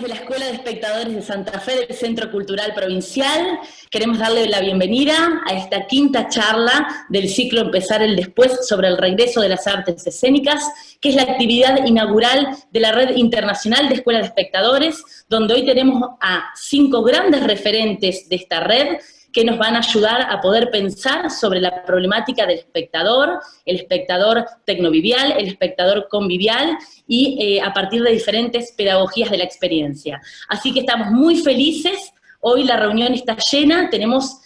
Desde la Escuela de Espectadores de Santa Fe del Centro Cultural Provincial queremos darle la bienvenida a esta quinta charla del ciclo Empezar el Después sobre el regreso de las artes escénicas, que es la actividad inaugural de la Red Internacional de Escuelas de Espectadores, donde hoy tenemos a 5 grandes referentes de esta red que nos van a ayudar a poder pensar sobre la problemática del espectador, el espectador tecnovivial, el espectador convivial, y a partir de diferentes pedagogías de la experiencia. Así que estamos muy felices, hoy la reunión está llena, tenemos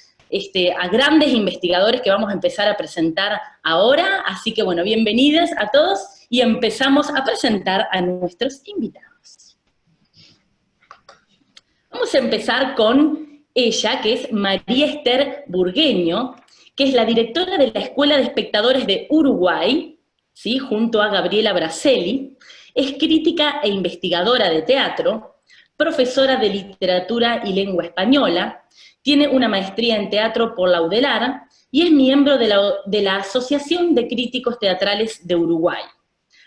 a grandes investigadores que vamos a empezar a presentar ahora, así que bueno, bienvenidos a todos, y empezamos a presentar a nuestros invitados. Vamos a empezar con ella, que es María Esther Burgueño, que es la directora de la Escuela de Espectadores de Uruguay, ¿sí?, junto a Gabriela Braselli. Es crítica e investigadora de teatro, profesora de literatura y lengua española, tiene una maestría en teatro por la UDELAR y es miembro de la Asociación de Críticos Teatrales de Uruguay.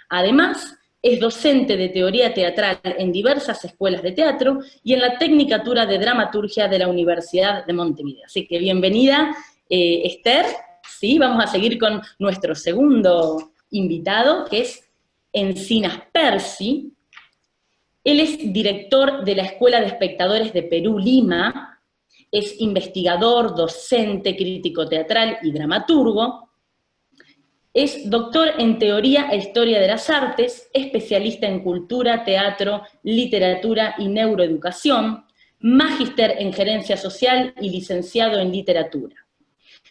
Además, es docente de teoría teatral en diversas escuelas de teatro y en la Tecnicatura de Dramaturgia de la Universidad de Montevideo. Así que bienvenida, Esther. ¿Sí? Vamos a seguir con nuestro segundo invitado, que es Encinas Percy. Él es director de la Escuela de Espectadores de Perú, Lima, es investigador, docente, crítico teatral y dramaturgo. Es doctor en Teoría e Historia de las Artes, especialista en Cultura, Teatro, Literatura y Neuroeducación, magíster en Gerencia Social y licenciado en Literatura.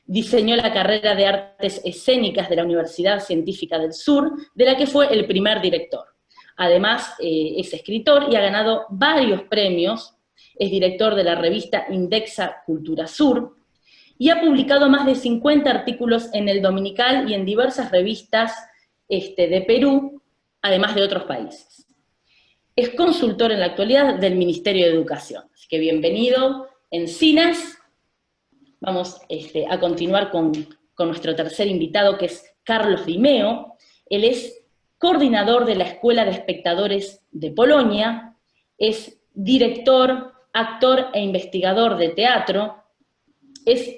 Diseñó la carrera de Artes Escénicas de la Universidad Científica del Sur, de la que fue el primer director. Además, es escritor y ha ganado varios premios, es director de la revista Indexa Cultura Sur, y ha publicado más de 50 artículos en El Dominical y en diversas revistas de Perú, además de otros países. Es consultor en la actualidad del Ministerio de Educación. Así que bienvenido, Encinas. Vamos a continuar con nuestro tercer invitado, que es Carlos Dimeo. Él es coordinador de la Escuela de Espectadores de Polonia, es director, actor e investigador de teatro, es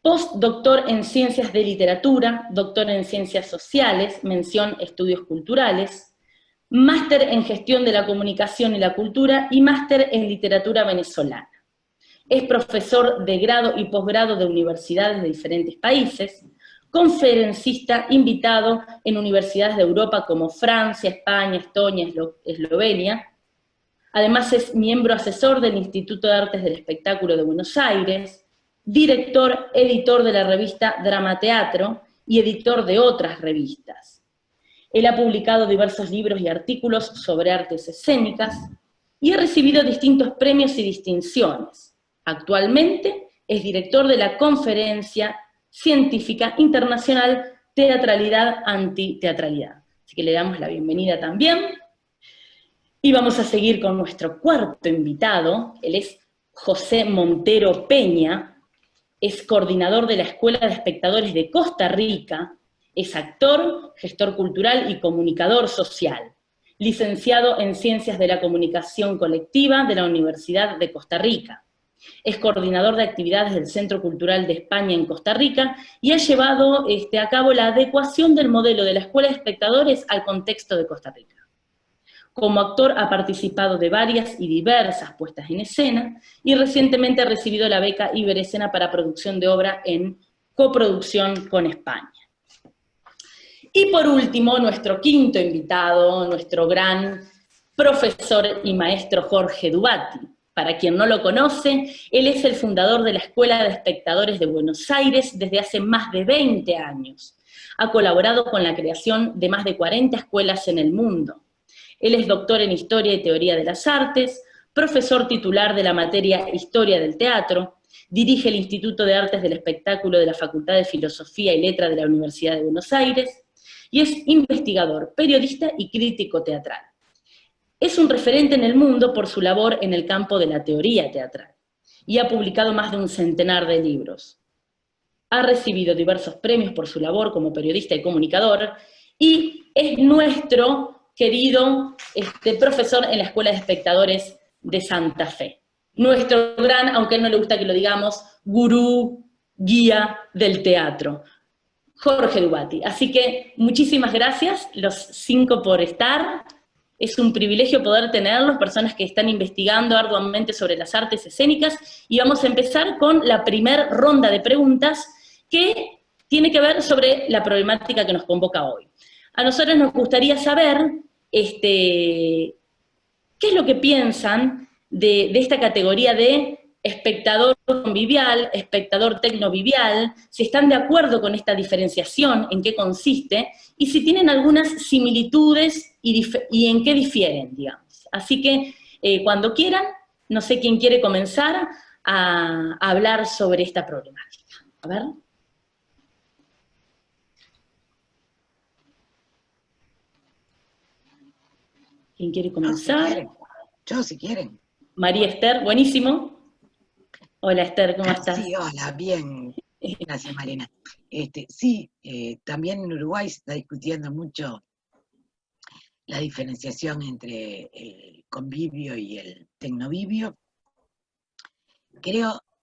postdoctor en Ciencias de Literatura, doctor en Ciencias Sociales, mención Estudios Culturales, máster en Gestión de la Comunicación y la Cultura y máster en Literatura Venezolana. Es profesor de grado y posgrado de universidades de diferentes países, conferencista invitado en universidades de Europa como Francia, España, Estonia, Eslovenia. Además es miembro asesor del Instituto de Artes del Espectáculo de Buenos Aires, director, editor de la revista Dramateatro y editor de otras revistas. Él ha publicado diversos libros y artículos sobre artes escénicas y ha recibido distintos premios y distinciones. Actualmente es director de la Conferencia Científica Internacional Teatralidad Antiteatralidad. Así que le damos la bienvenida también. Y vamos a seguir con nuestro cuarto invitado. Él es José Montero Peña, es coordinador de la Escuela de Espectadores de Costa Rica, es actor, gestor cultural y comunicador social, licenciado en Ciencias de la Comunicación Colectiva de la Universidad de Costa Rica. Es coordinador de actividades del Centro Cultural de España en Costa Rica y ha llevado a cabo la adecuación del modelo de la Escuela de Espectadores al contexto de Costa Rica. Como actor ha participado de varias y diversas puestas en escena y recientemente ha recibido la beca Iberescena para producción de obra en coproducción con España. Y por último, nuestro quinto invitado, nuestro gran profesor y maestro Jorge Dubati. Para quien no lo conoce, él es el fundador de la Escuela de Espectadores de Buenos Aires desde hace más de 20 años. Ha colaborado con la creación de más de 40 escuelas en el mundo. Él es doctor en Historia y Teoría de las Artes, profesor titular de la materia Historia del Teatro, dirige el Instituto de Artes del Espectáculo de la Facultad de Filosofía y Letras de la Universidad de Buenos Aires, y es investigador, periodista y crítico teatral. Es un referente en el mundo por su labor en el campo de la teoría teatral, y ha publicado más de un centenar de libros. Ha recibido diversos premios por su labor como periodista y comunicador, y es nuestro querido profesor en la Escuela de Espectadores de Santa Fe. Nuestro gran, aunque a él no le gusta que lo digamos, gurú, guía del teatro, Jorge Dubati. Así que muchísimas gracias, los 5 por estar. Es un privilegio poder tenerlos, personas que están investigando arduamente sobre las artes escénicas, y vamos a empezar con la primer ronda de preguntas que tiene que ver sobre la problemática que nos convoca hoy. A nosotros nos gustaría saber qué es lo que piensan de esta categoría de espectador convivial, espectador tecnovivial, si están de acuerdo con esta diferenciación, en qué consiste, y si tienen algunas similitudes y en qué difieren, digamos. Así que cuando quieran, no sé quién quiere comenzar a hablar sobre esta problemática. A ver. ¿Quién quiere comenzar? Yo, si quieren. María Esther, buenísimo. Hola Esther, ¿cómo estás? Sí, hola, bien. Gracias, Marina. Sí, también en Uruguay se está discutiendo mucho la diferenciación entre el convivio y el tecnovivio.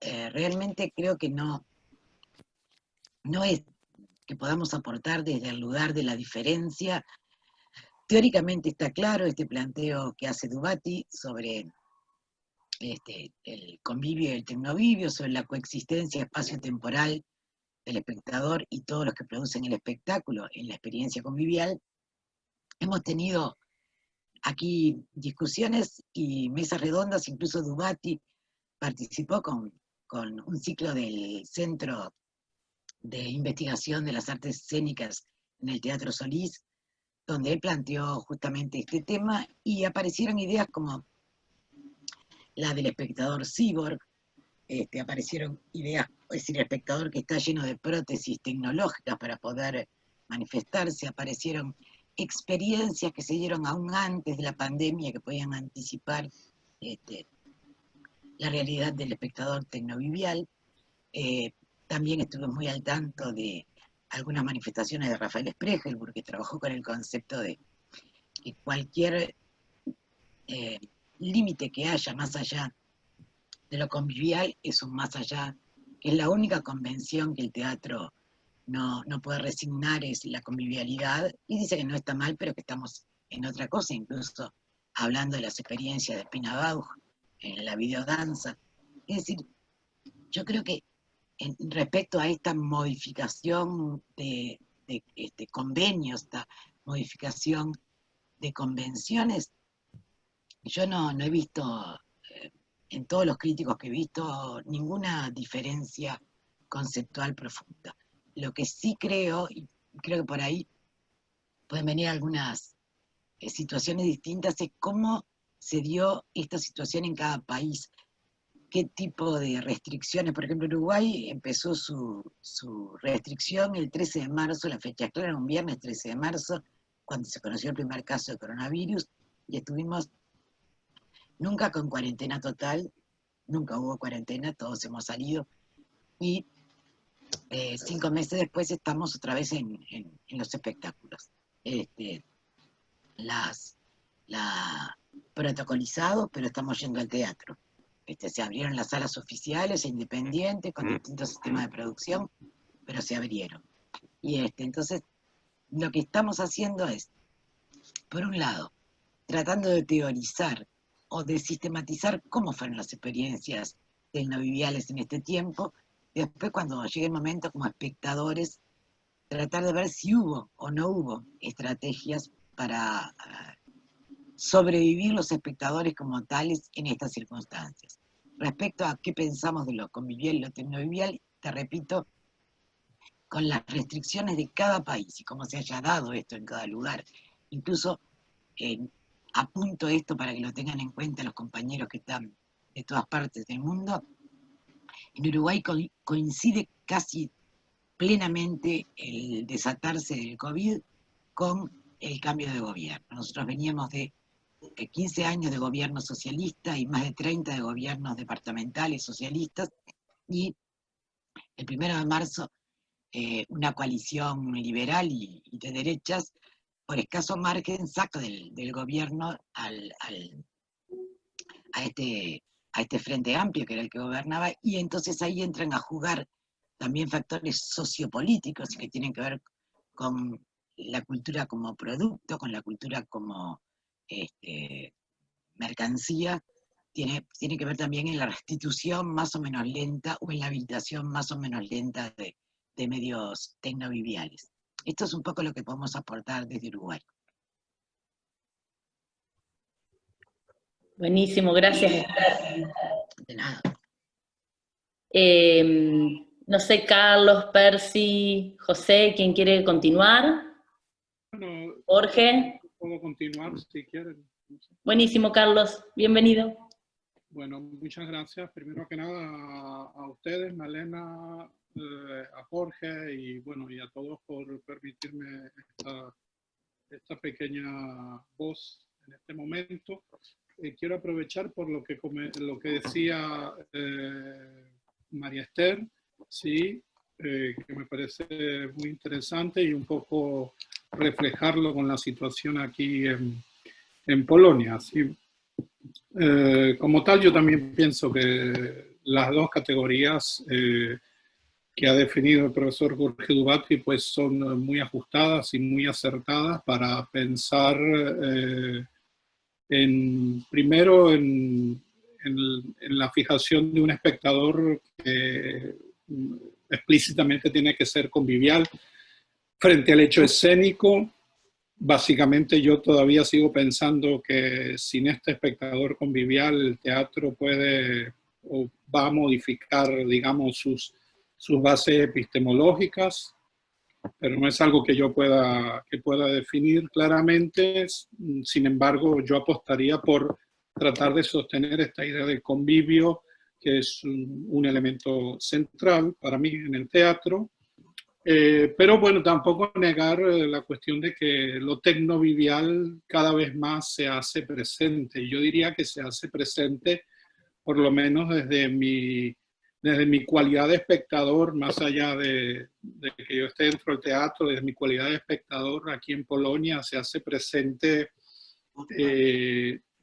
Realmente creo que no es que podamos aportar desde el lugar de la diferencia. Teóricamente está claro este planteo que hace Dubati sobre el convivio y el tecnovivio, sobre la coexistencia espacio-temporal del espectador y todos los que producen el espectáculo en la experiencia convivial. Hemos tenido aquí discusiones y mesas redondas, incluso Dubati participó con un ciclo del Centro de Investigación de las Artes Escénicas en el Teatro Solís, donde él planteó justamente este tema y aparecieron ideas como la del espectador cyborg, aparecieron ideas, es decir, el espectador que está lleno de prótesis tecnológicas para poder manifestarse, aparecieron experiencias que se dieron aún antes de la pandemia que podían anticipar la realidad del espectador tecnovivial. También estuve muy al tanto de algunas manifestaciones de Rafael Spregelburg, porque trabajó con el concepto de que cualquier límite que haya más allá de lo convivial es un más allá, que es la única convención que el teatro no puede resignar, es la convivialidad, y dice que no está mal, pero que estamos en otra cosa, incluso hablando de las experiencias de Pina Bausch en la videodanza. Es decir, yo creo que respecto a esta modificación de convenios, esta modificación de convenciones, yo no he visto en todos los críticos que he visto ninguna diferencia conceptual profunda. Lo que sí creo, y creo que por ahí pueden venir algunas situaciones distintas, es cómo se dio esta situación en cada país, qué tipo de restricciones. Por ejemplo, Uruguay empezó su restricción el 13 de marzo, la fecha clara era un viernes 13 de marzo, cuando se conoció el primer caso de coronavirus, y estuvimos nunca con cuarentena total, nunca hubo cuarentena, todos hemos salido, y 5 meses después estamos otra vez en los espectáculos. Protocolizados, pero estamos yendo al teatro. Se abrieron las salas oficiales e independientes con distintos sistemas de producción, pero se abrieron. Y entonces lo que estamos haciendo es, por un lado, tratando de teorizar o de sistematizar cómo fueron las experiencias tecnoviviales en este tiempo, y después cuando llegue el momento como espectadores, tratar de ver si hubo o no hubo estrategias para sobrevivir los espectadores como tales en estas circunstancias. Respecto a qué pensamos de lo convivial y lo tecnovivial, te repito, con las restricciones de cada país y cómo se haya dado esto en cada lugar. Incluso apunto esto para que lo tengan en cuenta los compañeros que están de todas partes del mundo. En Uruguay coincide casi plenamente el desatarse del COVID con el cambio de gobierno. Nosotros veníamos de 15 años de gobierno socialista y más de 30 de gobiernos departamentales socialistas, y el 1 de marzo una coalición liberal y de derechas, por escaso margen, saca del gobierno al a este Frente Amplio, que era el que gobernaba, y entonces ahí entran a jugar también factores sociopolíticos que tienen que ver con la cultura como producto, con la cultura como mercancía, tiene que ver también en la restitución más o menos lenta o en la habilitación más o menos lenta de medios tecnoviviales. Esto es un poco lo que podemos aportar desde Uruguay. Buenísimo, gracias. De nada. No sé, Carlos, Percy, José, ¿quién quiere continuar? Bueno, Jorge. puedo continuar si quieren. No sé. Buenísimo, Carlos, bienvenido. Bueno, muchas gracias. Primero que nada a ustedes, Malena, a Jorge y bueno, y a todos por permitirme esta pequeña voz en este momento. Quiero aprovechar por lo que decía María Esther, sí, que me parece muy interesante y un poco reflejarlo con la situación aquí en Polonia. ¿Sí? Como tal, yo también pienso que las dos categorías que ha definido el profesor Jorge Dubatri pues son muy ajustadas y muy acertadas para pensar primero en la fijación de un espectador que explícitamente tiene que ser convivial frente al hecho escénico. Básicamente yo todavía sigo pensando que sin este espectador convivial el teatro puede o va a modificar, digamos, sus bases epistemológicas, pero no es algo que yo pueda definir claramente. Sin embargo, yo apostaría por tratar de sostener esta idea del convivio, que es un elemento central para mí en el teatro. Pero bueno, tampoco negar la cuestión de que lo tecnovivial cada vez más se hace presente. Yo diría que se hace presente, por lo menos desde mi cualidad de espectador, más allá de que yo esté dentro del teatro, desde mi cualidad de espectador aquí en Polonia, se hace presente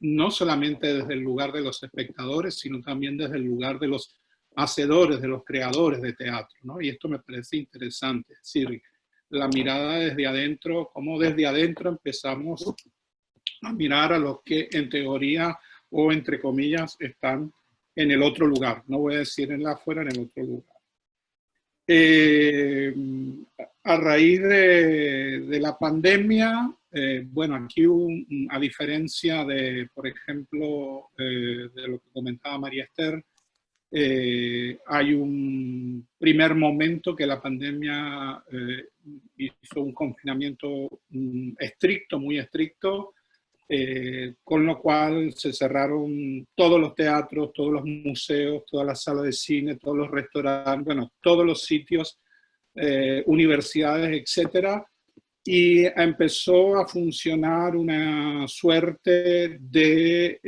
no solamente desde el lugar de los espectadores, sino también desde el lugar de los hacedores, de los creadores de teatro, ¿no? Y esto me parece interesante, es decir, la mirada desde adentro, cómo desde adentro empezamos a mirar a los que en teoría o entre comillas están en el otro lugar, no voy a decir en la afuera, en el otro lugar. A raíz de la pandemia, bueno, aquí a diferencia de, por ejemplo, de lo que comentaba María Esther, hay un primer momento que la pandemia hizo un confinamiento estricto, muy estricto, con lo cual se cerraron todos los teatros, todos los museos, todas las salas de cine, todos los restaurantes, bueno, todos los sitios, universidades, etcétera, y empezó a funcionar una suerte de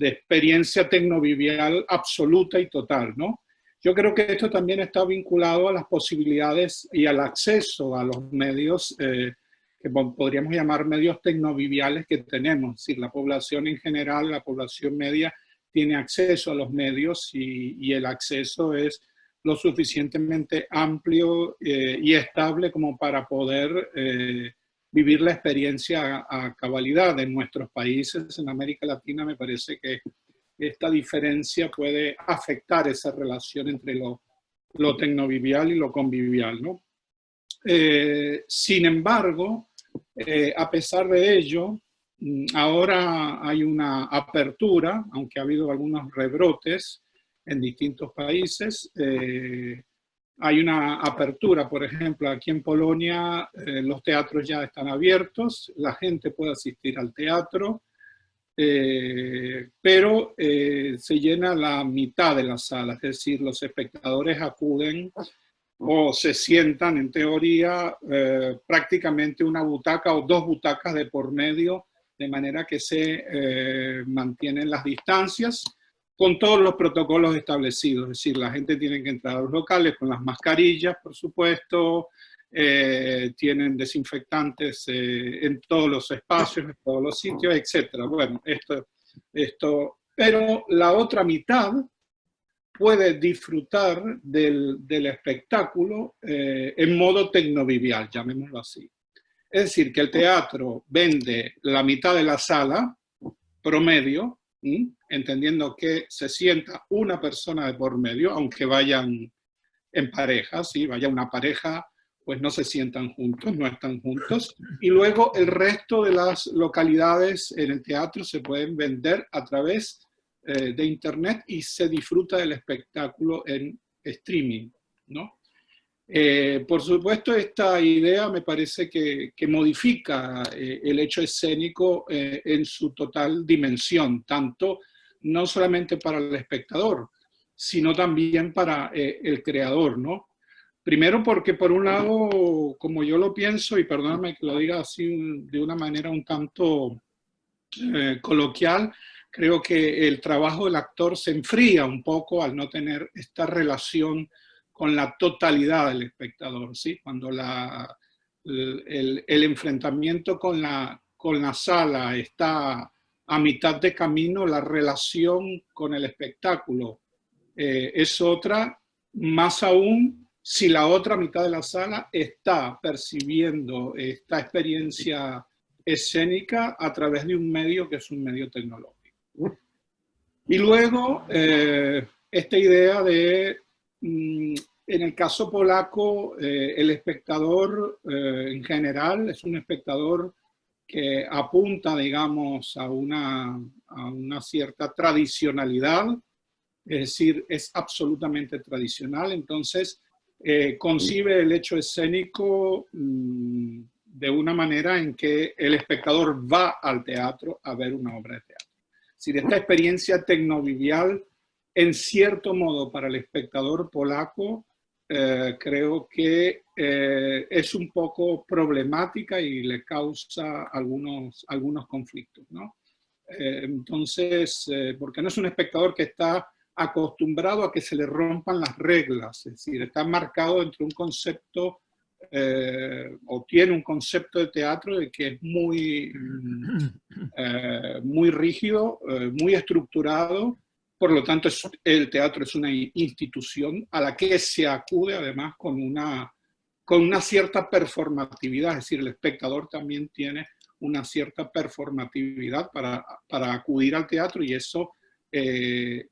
experiencia tecnovivial absoluta y total, ¿no? Yo creo que esto también está vinculado a las posibilidades y al acceso a los medios que podríamos llamar medios tecnoviviales que tenemos. Es decir, la población en general, la población media, tiene acceso a los medios y el acceso es lo suficientemente amplio y estable como para poder vivir la experiencia a cabalidad. En nuestros países, en América Latina, me parece que esta diferencia puede afectar esa relación entre lo tecnovivial y lo convivial, ¿no? Sin embargo, a pesar de ello, ahora hay una apertura, aunque ha habido algunos rebrotes en distintos países. Hay una apertura, por ejemplo, aquí en Polonia los teatros ya están abiertos, la gente puede asistir al teatro, pero se llena la mitad de la sala, es decir, los espectadores acuden o se sientan en teoría prácticamente una butaca o dos butacas de por medio, de manera que se mantienen las distancias con todos los protocolos establecidos. Es decir, la gente tiene que entrar a los locales con las mascarillas, por supuesto, tienen desinfectantes en todos los espacios, en todos los sitios, etc. Bueno, pero la otra mitad puede disfrutar del espectáculo en modo tecnovivial, llamémoslo así. Es decir, que el teatro vende la mitad de la sala, promedio, entendiendo que se sienta una persona de por medio, aunque vayan en pareja, ¿sí? Vaya una pareja, pues no se sientan juntos, no están juntos, y luego el resto de las localidades en el teatro se pueden vender a través de internet y se disfruta del espectáculo en streaming, ¿no? Por supuesto, esta idea me parece que modifica el hecho escénico en su total dimensión, tanto no solamente para el espectador, sino también para el creador, ¿no? Primero porque por un lado, como yo lo pienso, y perdóname que lo diga así de una manera un tanto coloquial, creo que el trabajo del actor se enfría un poco al no tener esta relación con la totalidad del espectador, ¿sí? Cuando el enfrentamiento con la sala está a mitad de camino, la relación con el espectáculo es otra, más aún si la otra mitad de la sala está percibiendo esta experiencia escénica a través de un medio que es un medio tecnológico. Y luego, esta idea de, en el caso polaco, el espectador en general es un espectador que apunta, digamos, a una cierta tradicionalidad, es decir, es absolutamente tradicional, entonces concibe el hecho escénico de una manera en que el espectador va al teatro a ver una obra de teatro. Es decir, esta experiencia tecnovivial, en cierto modo, para el espectador polaco, creo que es un poco problemática y le causa algunos conflictos, ¿no? Entonces, porque no es un espectador que está acostumbrado a que se le rompan las reglas, es decir, está marcado entre un concepto o tiene un concepto de teatro de que es muy rígido, muy estructurado, por lo tanto el teatro es una institución a la que se acude además con una cierta performatividad, es decir, el espectador también tiene una cierta performatividad para acudir al teatro y eso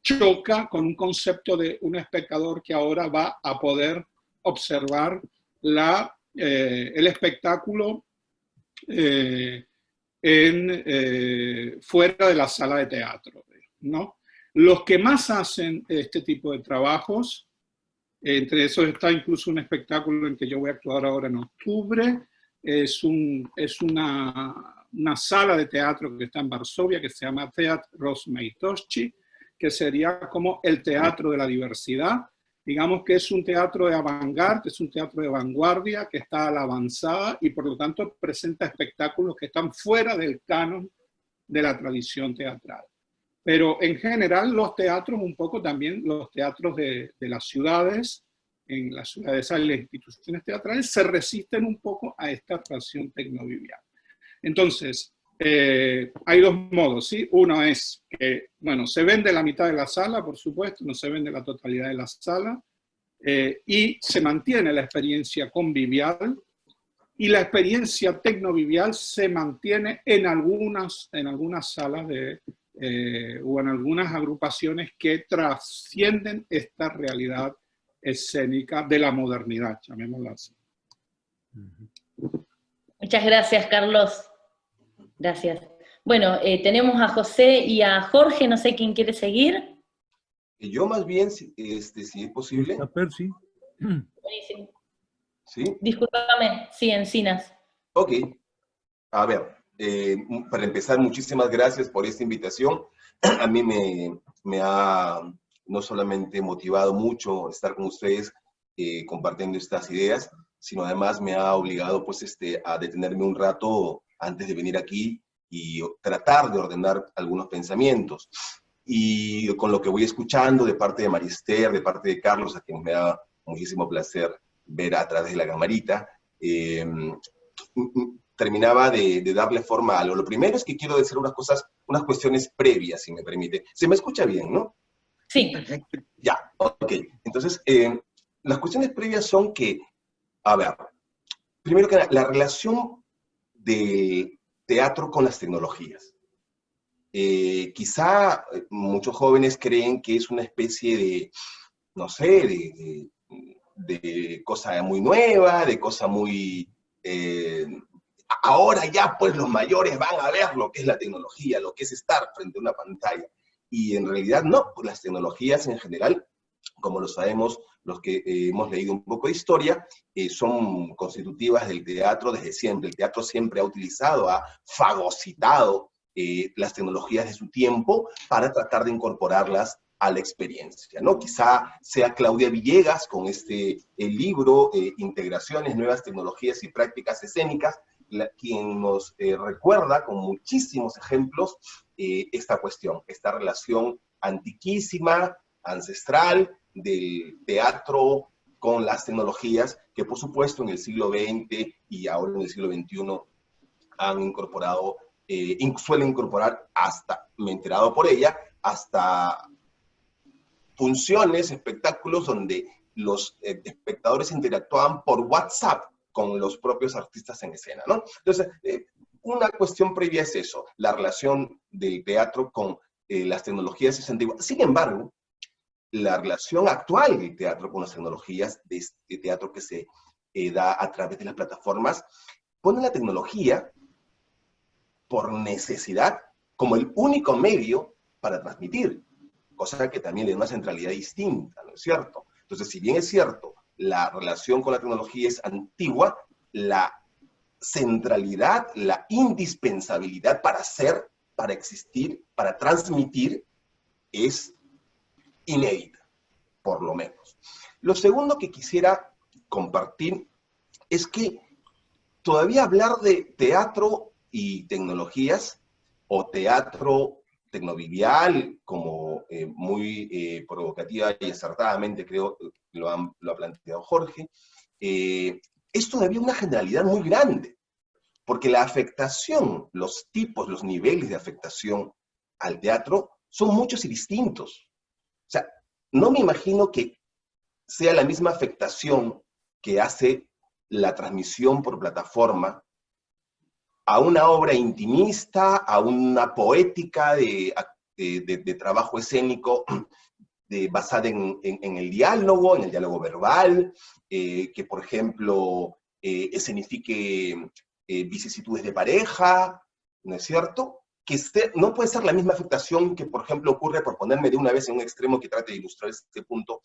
choca con un concepto de un espectador que ahora va a poder observar el espectáculo fuera de la sala de teatro, ¿no? Los que más hacen este tipo de trabajos, entre esos está incluso un espectáculo en que yo voy a actuar ahora en octubre, es una sala de teatro que está en Varsovia, que se llama Teatr Rozmaitości, que sería como el teatro de la diversidad. Digamos que es un teatro de avant-garde, es un teatro de vanguardia, que está a la avanzada y por lo tanto presenta espectáculos que están fuera del canon de la tradición teatral. Pero en general los teatros, un poco también los teatros de las ciudades, en las ciudades hay las instituciones teatrales, se resisten un poco a esta relación tecnovivial. Entonces, hay dos modos, ¿sí? Uno es que, bueno, se vende la mitad de la sala, por supuesto, no se vende la totalidad de la sala, y se mantiene la experiencia convivial, y la experiencia tecnovivial se mantiene en algunas salas o en algunas agrupaciones que trascienden esta realidad escénica de la modernidad, llamémosla así. Muchas gracias, Carlos. Gracias. Bueno, tenemos a José y a Jorge, no sé quién quiere seguir. Yo más bien, si es posible. Percy. Buenísimo. ¿Sí? Discúlpame, sí, Encinas. Ok. A ver, para empezar, muchísimas gracias por esta invitación. A mí me ha no solamente motivado mucho estar con ustedes compartiendo estas ideas, sino además me ha obligado pues, a detenerme un rato antes de venir aquí y tratar de ordenar algunos pensamientos. Y con lo que voy escuchando de parte de María Esther, de parte de Carlos, a quien me da muchísimo placer ver a través de la camarita, terminaba de darle forma a algo. Lo primero es que quiero decir unas cuestiones previas, si me permite. Se me escucha bien, ¿no? Sí. Perfecto. Ya, ok. Entonces, las cuestiones previas son que, a ver, primero que nada, la relación del teatro con las tecnologías. Quizá muchos jóvenes creen que es una especie de, no sé, de cosa muy nueva, de cosa muy... ahora ya pues los mayores van a ver lo que es la tecnología, lo que es estar frente a una pantalla. Y en realidad no, pues las tecnologías en general, como lo sabemos los que hemos leído un poco de historia, son constitutivas del teatro desde siempre. El teatro siempre ha utilizado, ha fagocitado las tecnologías de su tiempo para tratar de incorporarlas a la experiencia, ¿no? Quizá sea Claudia Villegas con este libro, Integraciones, Nuevas Tecnologías y Prácticas Escénicas, quien nos recuerda con muchísimos ejemplos esta cuestión, esta relación antiquísima, ancestral, del teatro con las tecnologías, que por supuesto en el siglo XX y ahora en el siglo XXI han incorporado, suelen incorporar hasta, me he enterado por ella, hasta funciones, espectáculos donde los espectadores interactuaban por WhatsApp con los propios artistas en escena, ¿no? Entonces, una cuestión previa es eso, la relación del teatro con las tecnologías es antigua. Sin embargo, la relación actual del teatro con las tecnologías, de este teatro que se da a través de las plataformas, pone la tecnología por necesidad como el único medio para transmitir, cosa que también le da una centralidad distinta, ¿no es cierto? Entonces, si bien es cierto, la relación con la tecnología es antigua, la centralidad, la indispensabilidad para ser, para existir, para transmitir, es inédita, por lo menos. Lo segundo que quisiera compartir es que todavía hablar de teatro y tecnologías, o teatro tecnovivial, como muy provocativa y acertadamente creo lo ha planteado Jorge, es todavía una generalidad muy grande, porque la afectación, los tipos, los niveles de afectación al teatro son muchos y distintos. O sea, no me imagino que sea la misma afectación que hace la transmisión por plataforma a una obra intimista, a una poética de trabajo escénico basada en el diálogo verbal, que por ejemplo escenifique vicisitudes de pareja, ¿no es cierto? Que no puede ser la misma afectación que, por ejemplo, ocurre, por ponerme de una vez en un extremo que trate de ilustrar este punto,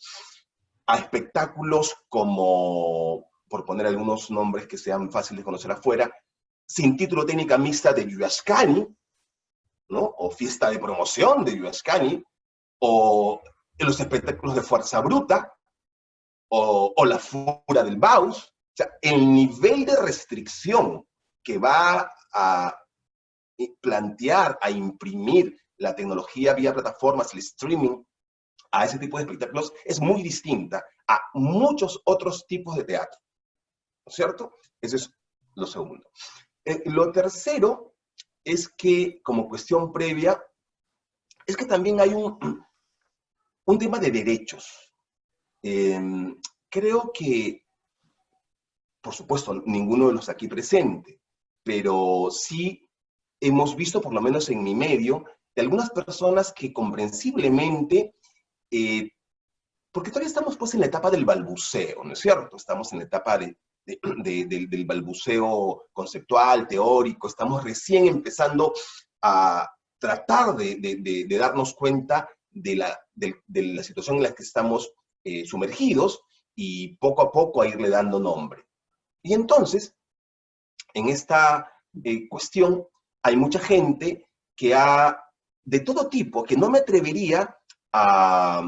a espectáculos como, por poner algunos nombres que sean fáciles de conocer afuera, Sin Título Técnica Mixta de Yuascani, ¿no? O Fiesta de Promoción de Yuascani, o los espectáculos de Fuerza Bruta, o La Fura del Baus. O sea, el nivel de restricción que va a plantear, a imprimir la tecnología vía plataformas, el streaming, a ese tipo de espectáculos es muy distinta a muchos otros tipos de teatro, ¿no es cierto? Eso es lo segundo. Lo tercero es que, como cuestión previa, es que también hay un tema de derechos. Creo que, por supuesto, ninguno de los aquí presentes, pero sí hemos visto, por lo menos en mi medio, de algunas personas que comprensiblemente, porque todavía estamos pues en la etapa del balbuceo, ¿no es cierto? Estamos en la etapa del balbuceo conceptual, teórico, estamos recién empezando a tratar de darnos cuenta de la situación en la que estamos sumergidos y poco a poco a irle dando nombre. Y entonces, en esta cuestión, hay mucha gente que de todo tipo, que no me atrevería a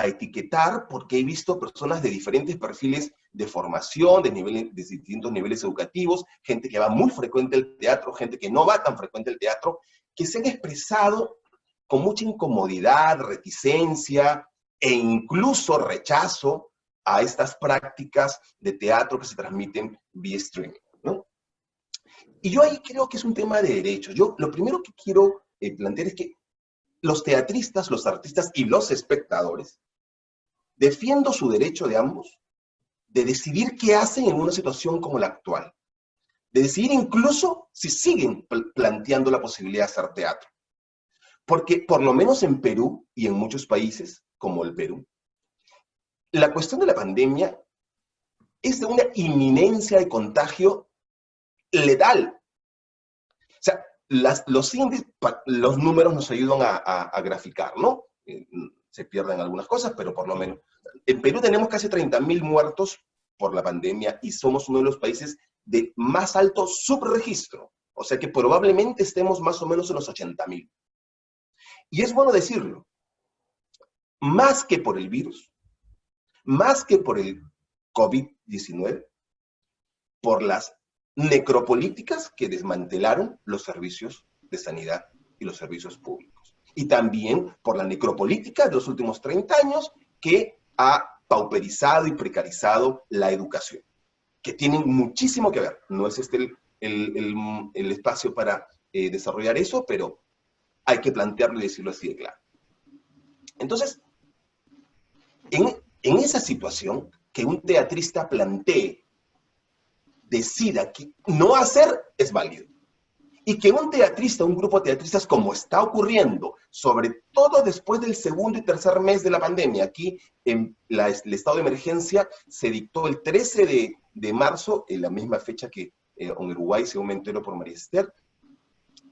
etiquetar, porque he visto personas de diferentes perfiles de formación, de distintos niveles educativos, gente que va muy frecuente al teatro, gente que no va tan frecuente al teatro, que se han expresado con mucha incomodidad, reticencia e incluso rechazo a estas prácticas de teatro que se transmiten vía streaming, ¿no? Y yo ahí creo que es un tema de derechos. Yo lo primero que quiero plantear es que los teatristas, los artistas y los espectadores defiendo su derecho de ambos de decidir qué hacen en una situación como la actual, de decidir incluso si siguen planteando la posibilidad de hacer teatro. Porque por lo menos en Perú y en muchos países, como el Perú, la cuestión de la pandemia es de una inminencia de contagio letal. O sea, los índices, los números nos ayudan a graficar, ¿no? Se pierden algunas cosas, pero por lo menos. En Perú tenemos casi 30.000 muertos por la pandemia y somos uno de los países de más alto subregistro. O sea que probablemente estemos más o menos en los 80.000. Y es bueno decirlo, más que por el virus, más que por el COVID-19, por las necropolíticas que desmantelaron los servicios de sanidad y los servicios públicos. Y también por la necropolítica de los últimos 30 años que ha pauperizado y precarizado la educación, que tienen muchísimo que ver. No es este el espacio para desarrollar eso, pero hay que plantearlo y decirlo así de claro. Entonces, en esa situación, que un teatrista plantee, decida que no hacer, es válido. Y que un teatrista, un grupo de teatristas, como está ocurriendo, sobre todo después del segundo y tercer mes de la pandemia, aquí en el estado de emergencia se dictó el 13 de marzo, en la misma fecha que en Uruguay, según me entero por María Esther,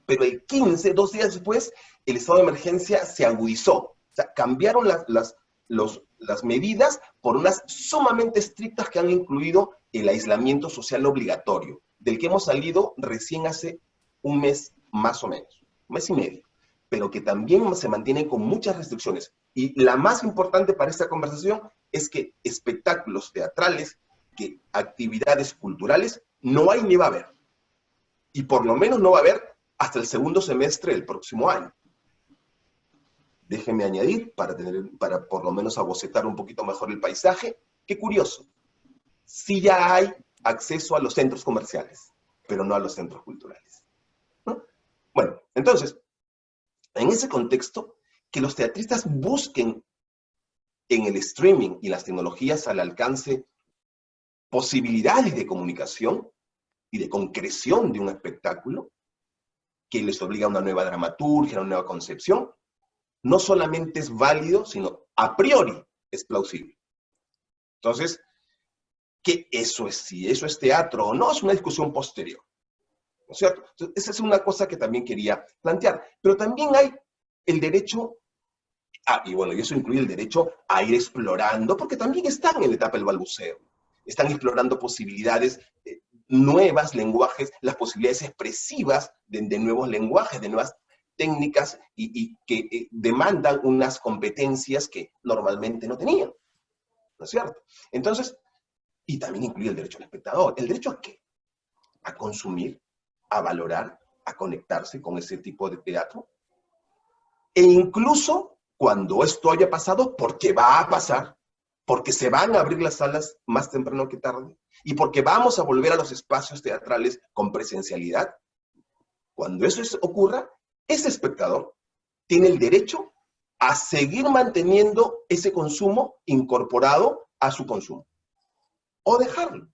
pero el 15, 2 días después, el estado de emergencia se agudizó. O sea, cambiaron las medidas por unas sumamente estrictas que han incluido el aislamiento social obligatorio, del que hemos salido recién hace un mes más o menos, un mes y medio, pero que también se mantienen con muchas restricciones. Y la más importante para esta conversación es que espectáculos teatrales, que actividades culturales, no hay ni va a haber. Y por lo menos no va a haber hasta el segundo semestre del próximo año. Déjenme añadir, para por lo menos abocetar un poquito mejor el paisaje, qué curioso, sí ya hay acceso a los centros comerciales, pero no a los centros culturales, ¿no? Bueno, entonces, en ese contexto, que los teatristas busquen en el streaming y las tecnologías al alcance posibilidades de comunicación y de concreción de un espectáculo, que les obliga a una nueva dramaturgia, a una nueva concepción, no solamente es válido, sino a priori es plausible. Entonces, que eso es, si eso es teatro o no, es una discusión posterior, ¿no es cierto? Entonces, esa es una cosa que también quería plantear. Pero también hay el derecho, y bueno, y eso incluye el derecho a ir explorando, porque también están en la etapa del balbuceo. Están explorando posibilidades nuevas, lenguajes, las posibilidades expresivas de nuevos lenguajes, de nuevas técnicas y que demandan unas competencias que normalmente no tenían, ¿no es cierto? Entonces, y también incluye el derecho al espectador. ¿El derecho a qué? A consumir, a valorar, a conectarse con ese tipo de teatro. E incluso cuando esto haya pasado, porque va a pasar, porque se van a abrir las salas más temprano que tarde, y porque vamos a volver a los espacios teatrales con presencialidad, cuando eso ocurra, ese espectador tiene el derecho a seguir manteniendo ese consumo incorporado a su consumo. O dejarlo,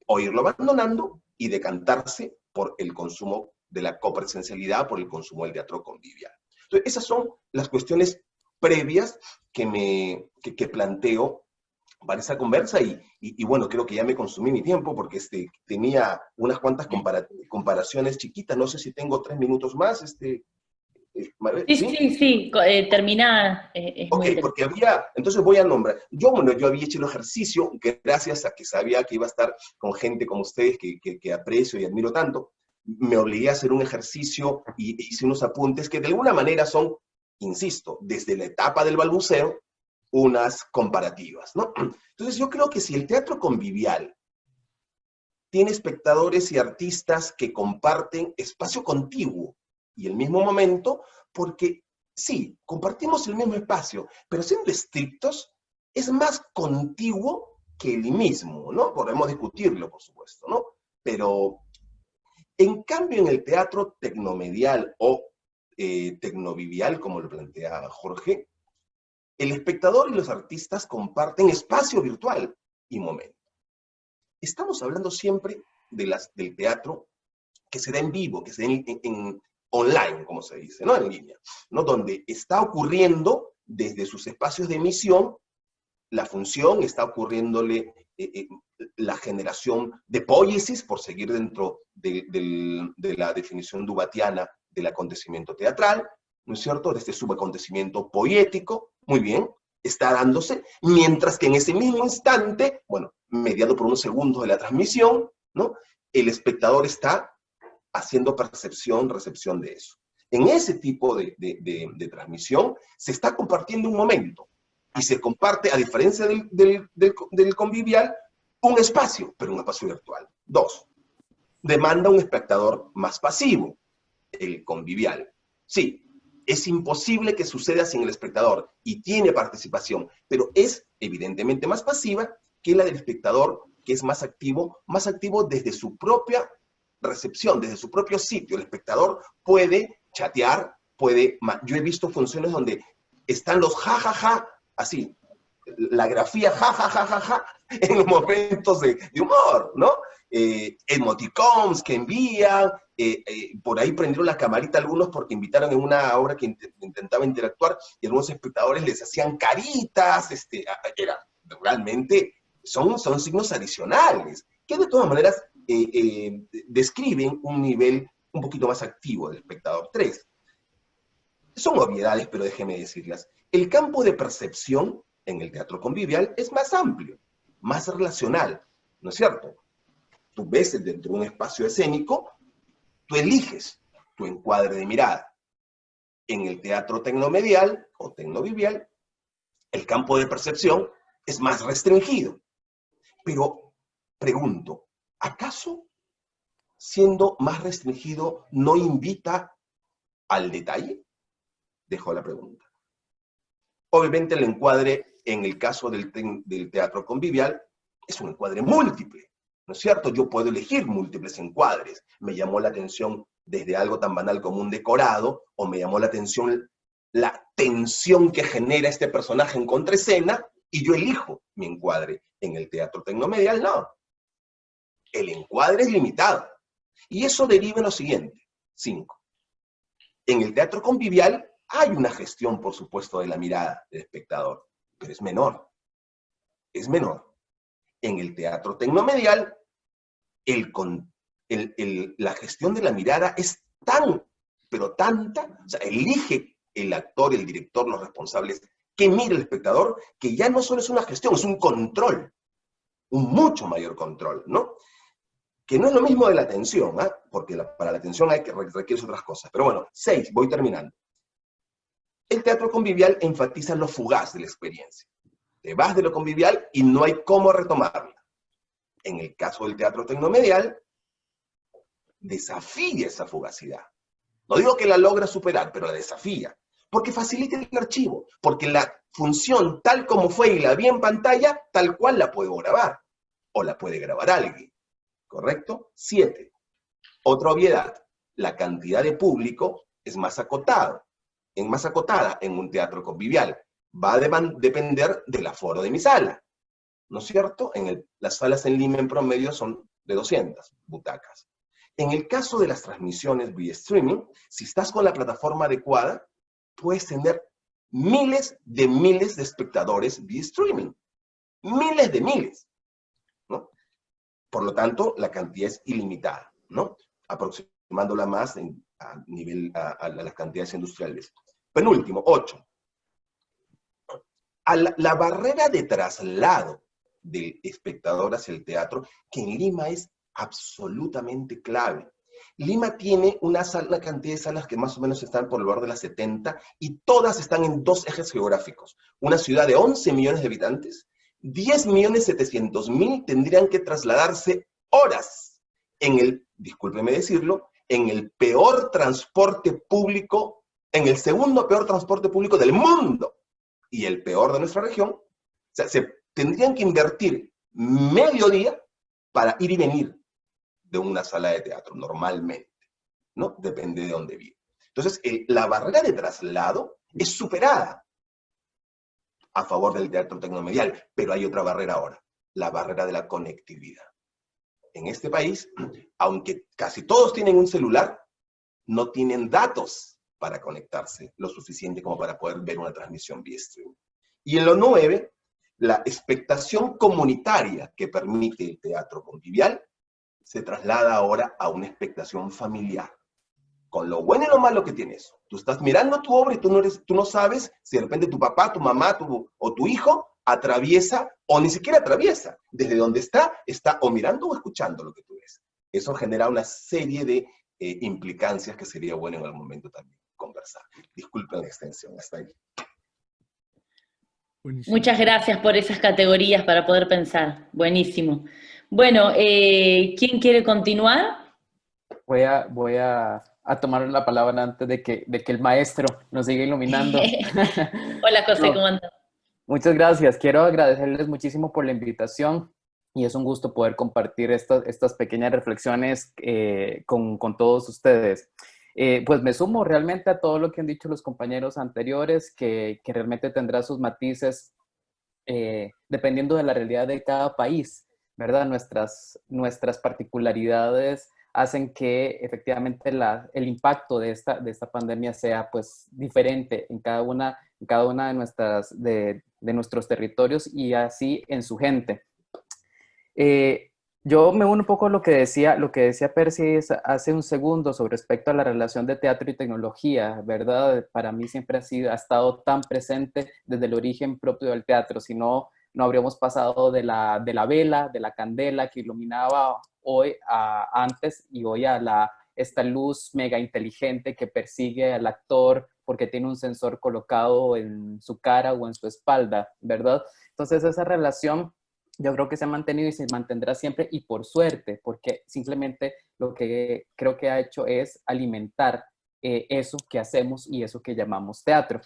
o irlo abandonando y decantarse por el consumo de la copresencialidad, por el consumo del teatro convivial. Entonces, esas son las cuestiones previas que planteo para esa conversa y bueno, creo que ya me consumí mi tiempo porque tenía unas cuantas comparaciones chiquitas. No sé si tengo 3 minutos más. Sí, termina. Ok, porque entonces voy a nombrar. Yo había hecho el ejercicio, gracias a que sabía que iba a estar con gente como ustedes, que aprecio y admiro tanto, me obligué a hacer un ejercicio y hice unos apuntes que de alguna manera son, insisto, desde la etapa del balbuceo, unas comparativas, ¿no? Entonces yo creo que si el teatro convivial tiene espectadores y artistas que comparten espacio contiguo y el mismo momento, porque sí, compartimos el mismo espacio, pero siendo estrictos, es más contiguo que el limismo, ¿no? Podemos discutirlo, por supuesto, ¿no? Pero, en cambio, en el teatro tecnomedial o tecnovivial, como lo plantea Jorge, el espectador y los artistas comparten espacio virtual y momento. Estamos hablando siempre del teatro que se da en vivo, que se da en online, como se dice, ¿no? En línea, ¿no? Donde está ocurriendo desde sus espacios de emisión la función, está ocurriéndole la generación de poiesis, por seguir dentro de la definición dubatiana del acontecimiento teatral, ¿no es cierto? De este subacontecimiento poético, muy bien, está dándose, mientras que en ese mismo instante, bueno, mediado por unos segundos de la transmisión, ¿no? El espectador está haciendo percepción, recepción de eso. En ese tipo de transmisión se está compartiendo un momento, y se comparte, a diferencia del convivial, un espacio, pero un espacio virtual. 2, demanda un espectador más pasivo, el convivial. Sí, es imposible que suceda sin el espectador, y tiene participación, pero es evidentemente más pasiva que la del espectador, que es más activo desde su propia recepción, desde su propio sitio. El espectador puede chatear, yo he visto funciones donde están los jajaja, así, la grafía jajajaja, en los momentos de humor, ¿no? Emoticons que envían, por ahí prendieron la camarita algunos porque invitaron en una obra que intentaba interactuar, y algunos espectadores les hacían caritas, realmente son signos adicionales, que de todas maneras describen un nivel un poquito más activo del espectador. 3, son obviedades, pero déjenme decirlas. El campo de percepción en el teatro convivial es más amplio, más relacional, ¿no es cierto? Tú ves dentro de un espacio escénico, tú eliges tu encuadre de mirada. En el teatro tecnomedial o tecnovivial, el campo de percepción es más restringido. Pero pregunto, ¿acaso siendo más restringido no invita al detalle? Dejo la pregunta. Obviamente el encuadre, en el caso del teatro convivial, es un encuadre múltiple, ¿no es cierto? Yo puedo elegir múltiples encuadres. Me llamó la atención desde algo tan banal como un decorado, o me llamó la atención la tensión que genera este personaje en contraescena, y yo elijo mi encuadre. En el teatro tecnomedial, no. El encuadre es limitado. Y eso deriva en lo siguiente. 5. En el teatro convivial hay una gestión, por supuesto, de la mirada del espectador, pero es menor. Es menor. En el teatro tecnomedial, la gestión de la mirada es tan, pero tanta, o sea, elige el actor, el director, los responsables, que mira el espectador, que ya no solo es una gestión, es un control, un mucho mayor control, ¿no? Que no es lo mismo de la atención, ¿eh? Porque para la atención requiere otras cosas. Pero bueno, 6, voy terminando. El teatro convivial enfatiza lo fugaz de la experiencia. Te vas de lo convivial y no hay cómo retomarla. En el caso del teatro tecnomedial, desafía esa fugacidad. No digo que la logra superar, pero la desafía. Porque facilita el archivo. Porque la función tal como fue y la vi en pantalla, tal cual la puedo grabar. O la puede grabar alguien. ¿Correcto? 7. Otra obviedad. La cantidad de público es más acotada en un teatro convivial. Va a depender del aforo de mi sala. ¿No es cierto? Las salas en Lima en promedio son de 200 butacas. En el caso de las transmisiones vía streaming, si estás con la plataforma adecuada, puedes tener miles de espectadores vía streaming. Miles de miles, ¿no? Por lo tanto, la cantidad es ilimitada, ¿no? Aproximándola más a las cantidades industriales. Penúltimo, 8. La barrera de traslado del espectador hacia el teatro, que en Lima es absolutamente clave. Lima tiene una cantidad de salas que más o menos están por el lugar de las 70, y todas están en 2 ejes geográficos. Una ciudad de 11 millones de habitantes, 10.700.000 tendrían que trasladarse horas discúlpeme decirlo, en el peor transporte público, en el segundo peor transporte público del mundo, y el peor de nuestra región, sea, se tendrían que invertir medio día para ir y venir de una sala de teatro, normalmente, ¿no? Depende de dónde vive. Entonces, la barrera de traslado es superada a favor del teatro tecnomedial, pero hay otra barrera ahora, la barrera de la conectividad. En este país, aunque casi todos tienen un celular, no tienen datos para conectarse lo suficiente como para poder ver una transmisión vía streaming. Y en lo 9, la expectación comunitaria que permite el teatro convivial se traslada ahora a una expectación familiar. Con lo bueno y lo malo que tiene eso. Tú estás mirando tu obra y tú no sabes si de repente tu papá, tu mamá o tu hijo atraviesa, o ni siquiera atraviesa. Desde donde está o mirando o escuchando lo que tú ves. Eso genera una serie de implicancias que sería bueno en algún momento también conversar. Disculpen la extensión, hasta ahí. Buenísimo. Muchas gracias por esas categorías para poder pensar. Buenísimo. Bueno, ¿quién quiere continuar? Voy a tomar la palabra antes de que el maestro nos siga iluminando. Hola, José, No, ¿cómo andas? muchas gracias. Quiero agradecerles muchísimo por la invitación y es un gusto poder compartir estas pequeñas reflexiones con todos ustedes. Pues me sumo realmente a todo lo que han dicho los compañeros anteriores, que realmente tendrá sus matices dependiendo de la realidad de cada país, ¿verdad? Nuestras particularidades hacen que efectivamente el impacto de esta pandemia sea pues diferente en cada una de nuestros territorios y así en su gente. Yo me uno un poco a lo que decía Percy hace un segundo sobre respecto a la relación de teatro y tecnología, ¿verdad? Para mí siempre ha estado tan presente desde el origen propio del teatro, si no, no habríamos pasado de la vela, de la candela que iluminaba antes y hoy a esta luz mega inteligente que persigue al actor porque tiene un sensor colocado en su cara o en su espalda, ¿verdad? Entonces esa relación yo creo que se ha mantenido y se mantendrá siempre y por suerte, porque simplemente lo que creo que ha hecho es alimentar eso que hacemos y eso que llamamos teatro.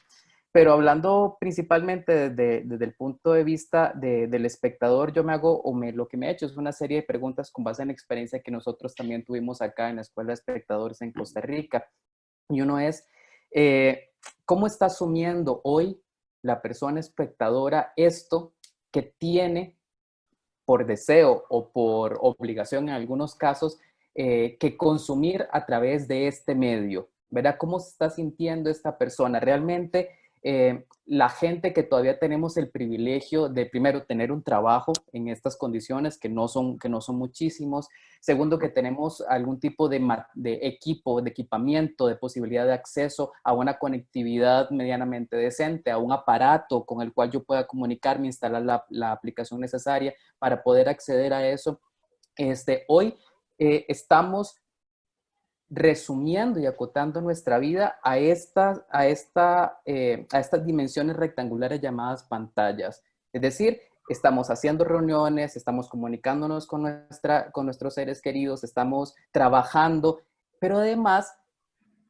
Pero hablando principalmente desde el punto de vista del espectador, yo me hago, lo que me he hecho es una serie de preguntas con base en la experiencia que nosotros también tuvimos acá en la Escuela de Espectadores en Costa Rica. Y uno es, ¿cómo está asumiendo hoy la persona espectadora esto que tiene por deseo o por obligación en algunos casos, que consumir a través de este medio? ¿Verdad? ¿Cómo se está sintiendo esta persona? Realmente la gente que todavía tenemos el privilegio de, primero, tener un trabajo en estas condiciones, que no son muchísimos. Segundo, que tenemos algún tipo de equipo, de equipamiento, de posibilidad de acceso a una conectividad medianamente decente, a un aparato con el cual yo pueda comunicarme, instalar la aplicación necesaria para poder acceder a eso. Hoy estamos resumiendo y acotando nuestra vida a estas dimensiones rectangulares llamadas pantallas. Es decir, estamos haciendo reuniones, estamos comunicándonos con nuestros seres queridos, estamos trabajando, pero además,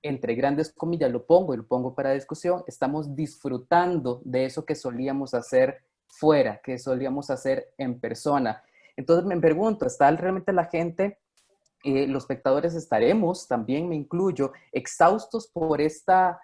entre grandes comillas, lo pongo para discusión, estamos disfrutando de eso que solíamos hacer fuera, que solíamos hacer en persona. Entonces me pregunto, ¿está realmente la gente, los espectadores estaremos, también me incluyo, exhaustos por esta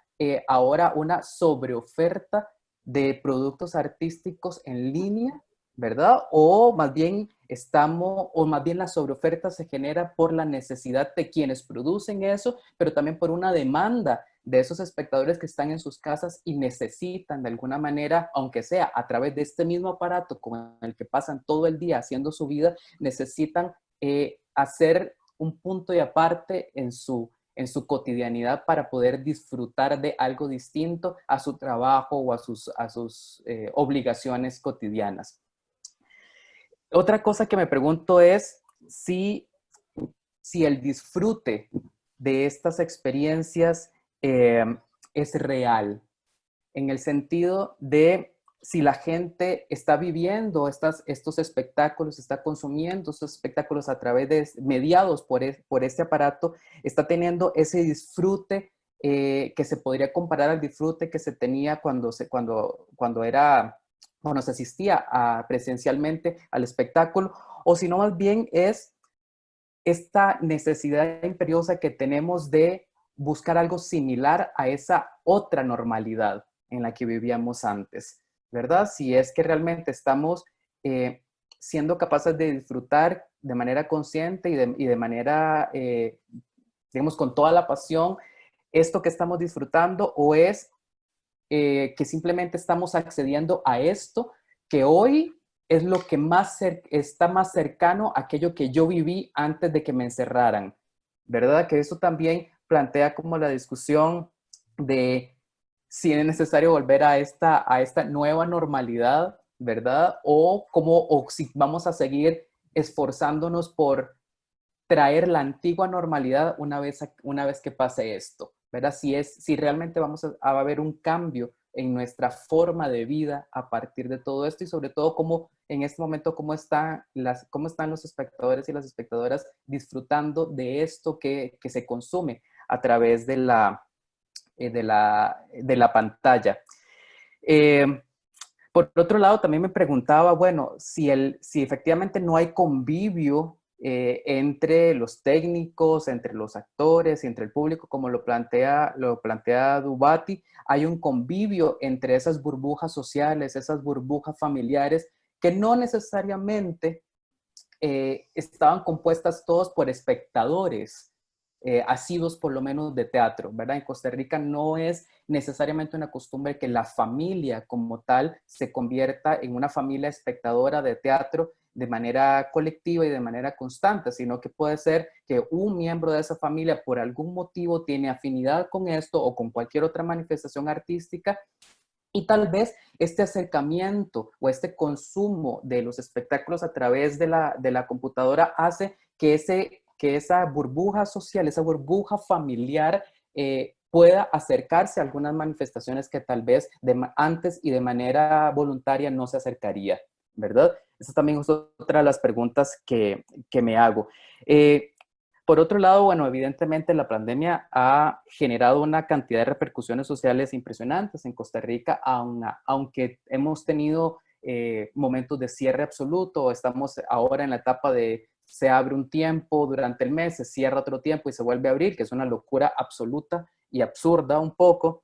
ahora una sobreoferta de productos artísticos en línea, ¿verdad? O más bien la sobreoferta se genera por la necesidad de quienes producen eso, pero también por una demanda de esos espectadores que están en sus casas y necesitan de alguna manera, aunque sea a través de este mismo aparato con el que pasan todo el día haciendo su vida, necesitan hacer un punto y aparte en su cotidianidad para poder disfrutar de algo distinto a su trabajo o a sus obligaciones cotidianas. Otra cosa que me pregunto es si el disfrute de estas experiencias es real, en el sentido de si la gente está viviendo estos espectáculos, está consumiendo estos espectáculos a través de mediados por este aparato, está teniendo ese disfrute que se podría comparar al disfrute que se tenía cuando o no se asistía presencialmente al espectáculo, o si no más bien es esta necesidad imperiosa que tenemos de buscar algo similar a esa otra normalidad en la que vivíamos antes, ¿verdad? Si es que realmente estamos siendo capaces de disfrutar de manera consciente y de manera, digamos, con toda la pasión, esto que estamos disfrutando, o es que simplemente estamos accediendo a esto que hoy es lo que está más cercano a aquello que yo viví antes de que me encerraran, ¿verdad? Que eso también plantea como la discusión de si es necesario volver a esta nueva normalidad, ¿verdad? O si vamos a seguir esforzándonos por traer la antigua normalidad una vez que pase esto, ¿verdad? Si realmente vamos a haber un cambio en nuestra forma de vida a partir de todo esto, y sobre todo cómo en este momento cómo están los espectadores y las espectadoras disfrutando de esto que se consume a través de la pantalla. Por otro lado, también me preguntaba, bueno, si efectivamente no hay convivio entre los técnicos, entre los actores y entre el público, como lo plantea Dubati, hay un convivio entre esas burbujas sociales, esas burbujas familiares, que no necesariamente estaban compuestas todos por espectadores asiduos por lo menos de teatro, ¿verdad? En Costa Rica no es necesariamente una costumbre que la familia como tal se convierta en una familia espectadora de teatro de manera colectiva y de manera constante, sino que puede ser que un miembro de esa familia por algún motivo tiene afinidad con esto o con cualquier otra manifestación artística, y tal vez este acercamiento o este consumo de los espectáculos a través de la computadora hace que esa burbuja social, esa burbuja familiar pueda acercarse a algunas manifestaciones que tal vez antes y de manera voluntaria no se acercaría, ¿verdad? Esa también es otra de las preguntas que me hago. Por otro lado, bueno, evidentemente la pandemia ha generado una cantidad de repercusiones sociales impresionantes en Costa Rica, aunque hemos tenido momentos de cierre absoluto. Estamos ahora en la etapa de se abre un tiempo durante el mes, se cierra otro tiempo y se vuelve a abrir, que es una locura absoluta y absurda un poco.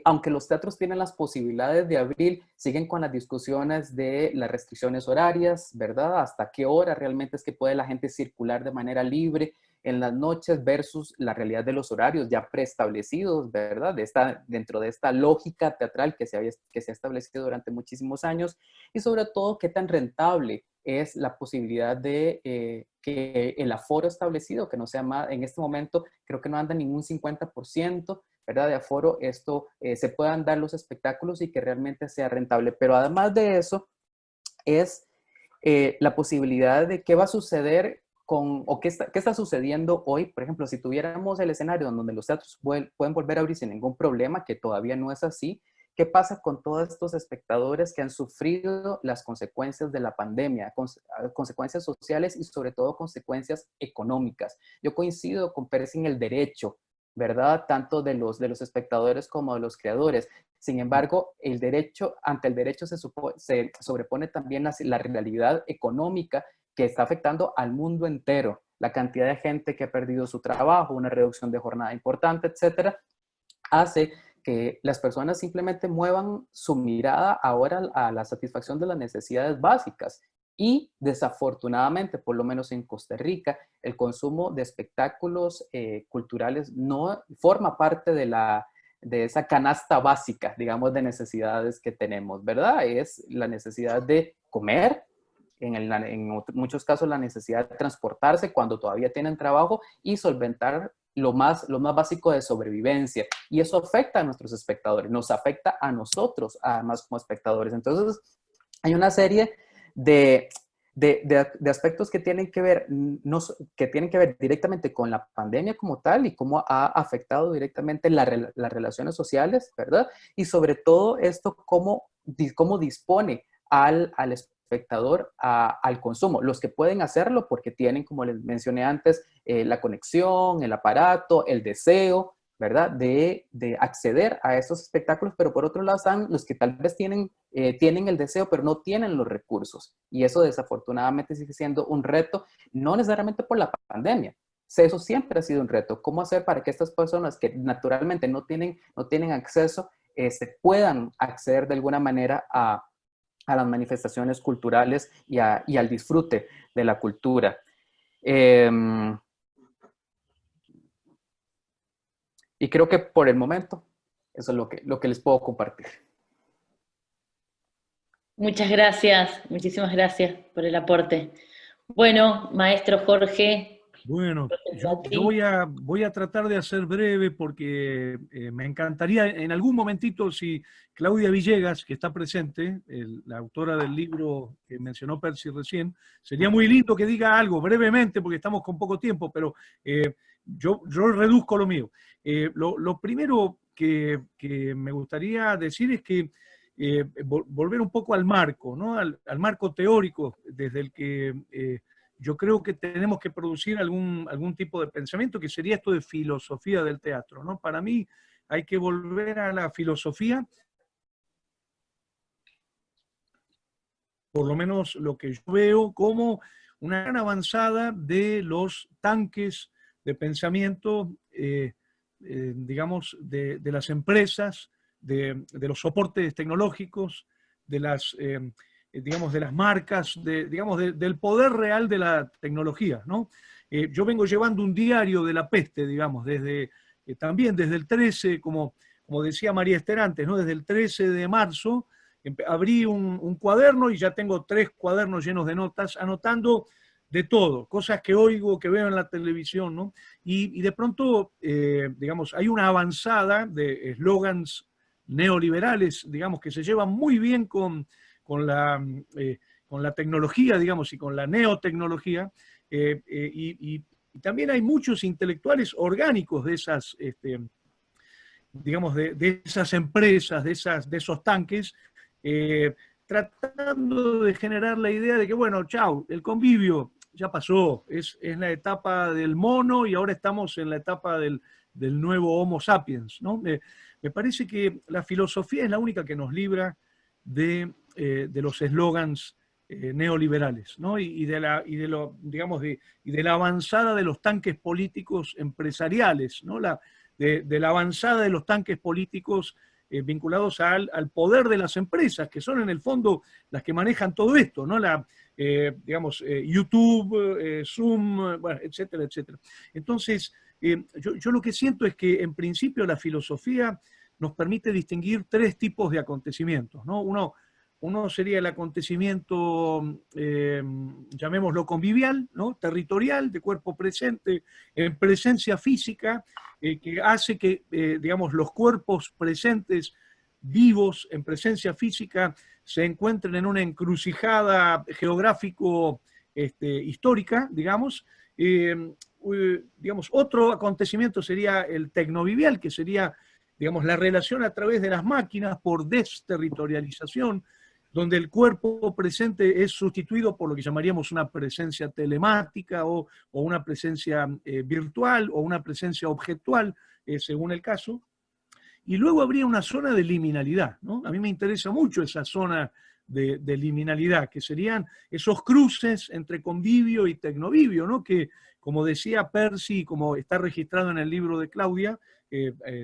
Aunque los teatros tienen las posibilidades de abrir, siguen con las discusiones de las restricciones horarias, ¿verdad? Hasta qué hora realmente es que puede la gente circular de manera libre en las noches versus la realidad de los horarios ya preestablecidos, ¿verdad? Dentro de esta lógica teatral que se ha establecido durante muchísimos años, y sobre todo qué tan rentable es la posibilidad de que el aforo establecido, que no sea más, en este momento creo que no anda ningún 50%, ¿verdad? De aforo, se puedan dar los espectáculos y que realmente sea rentable. Pero además de eso, es la posibilidad de qué va a suceder o qué está sucediendo hoy. Por ejemplo, si tuviéramos el escenario donde los teatros pueden volver a abrir sin ningún problema, que todavía no es así, ¿qué pasa con todos estos espectadores que han sufrido las consecuencias de la pandemia, consecuencias sociales y sobre todo consecuencias económicas? Yo coincido con Percy en el derecho, ¿verdad? Tanto de los espectadores como de los creadores. Sin embargo, ante el derecho se sobrepone también la realidad económica que está afectando al mundo entero. La cantidad de gente que ha perdido su trabajo, una reducción de jornada importante, etcétera, hace que las personas simplemente muevan su mirada ahora a la satisfacción de las necesidades básicas. Y desafortunadamente, por lo menos en Costa Rica, el consumo de espectáculos culturales no forma parte de esa canasta básica, digamos, de necesidades que tenemos, ¿verdad? Es la necesidad de comer, en muchos casos la necesidad de transportarse cuando todavía tienen trabajo y solventar lo más básico de sobrevivencia. Y eso afecta a nuestros espectadores, nos afecta a nosotros, además, como espectadores. Entonces, hay una serie de aspectos que tienen que ver directamente con la pandemia como tal y cómo ha afectado directamente las relaciones sociales, ¿verdad? Y sobre todo esto, cómo dispone al espectador al consumo. Los que pueden hacerlo porque tienen, como les mencioné antes, la conexión, el aparato, el deseo, ¿verdad? De acceder a esos espectáculos, pero por otro lado están los que tal vez tienen el deseo, pero no tienen los recursos. Y eso desafortunadamente sigue siendo un reto, no necesariamente por la pandemia. Eso siempre ha sido un reto. ¿Cómo hacer para que estas personas que naturalmente no tienen acceso puedan acceder de alguna manera a las manifestaciones culturales y al disfrute de la cultura? Y creo que por el momento eso es lo que les puedo compartir. Muchas gracias, muchísimas gracias por el aporte. Bueno, maestro Jorge. Bueno, yo voy a tratar de hacer breve porque me encantaría en algún momentito si Claudia Villegas, que está presente, la autora del libro que mencionó Percy recién, sería muy lindo que diga algo brevemente porque estamos con poco tiempo, pero yo reduzco lo mío. Lo primero que me gustaría decir es que volver un poco al marco, ¿no? Al marco teórico desde el que yo creo que tenemos que producir algún tipo de pensamiento, que sería esto de filosofía del teatro, ¿no? Para mí hay que volver a la filosofía, por lo menos lo que yo veo como una gran avanzada de los tanques de pensamiento, digamos, de las empresas, de los soportes tecnológicos, de las digamos, de las marcas, del poder real de la tecnología, ¿no? Yo vengo llevando un diario de la peste, digamos, también desde el 13, como decía María Esther antes, ¿no? Desde el 13 de marzo, abrí un cuaderno y ya tengo 3 cuadernos llenos de notas, anotando de todo, cosas que oigo, que veo en la televisión, ¿no? Y de pronto, digamos, hay una avanzada de eslogans neoliberales, digamos, que se llevan muy bien con la tecnología, digamos, y con la neotecnología, y también hay muchos intelectuales orgánicos de esas, digamos, de esas empresas, de esos tanques, tratando de generar la idea de que, bueno, chau, el convivio ya pasó, es la etapa del mono y ahora estamos en la etapa del nuevo Homo sapiens, ¿no? Me parece que la filosofía es la única que nos libra de los eslogans neoliberales, ¿no? y de la avanzada de los tanques políticos empresariales, ¿no? De la avanzada de los tanques políticos vinculados al poder de las empresas, que son en el fondo las que manejan todo esto, ¿no? YouTube, Zoom, bueno, etcétera, etcétera. Entonces, yo lo que siento es que en principio la filosofía nos permite distinguir 3 tipos de acontecimientos, ¿no? Uno sería el acontecimiento, llamémoslo convivial, ¿no? Territorial, de cuerpo presente, en presencia física, que hace que, digamos, los cuerpos presentes, vivos, en presencia física, se encuentren en una encrucijada geográfico-histórica, digamos. Digamos, otro acontecimiento sería el tecnovivial, que sería, digamos, la relación a través de las máquinas por desterritorialización, donde el cuerpo presente es sustituido por lo que llamaríamos una presencia telemática o una presencia virtual o una presencia objetual, según el caso. Y luego habría una zona de liminalidad, ¿no? A mí me interesa mucho esa zona de liminalidad, que serían esos cruces entre convivio y tecnovivio, ¿no? Que, como decía Percy, como está registrado en el libro de Claudia,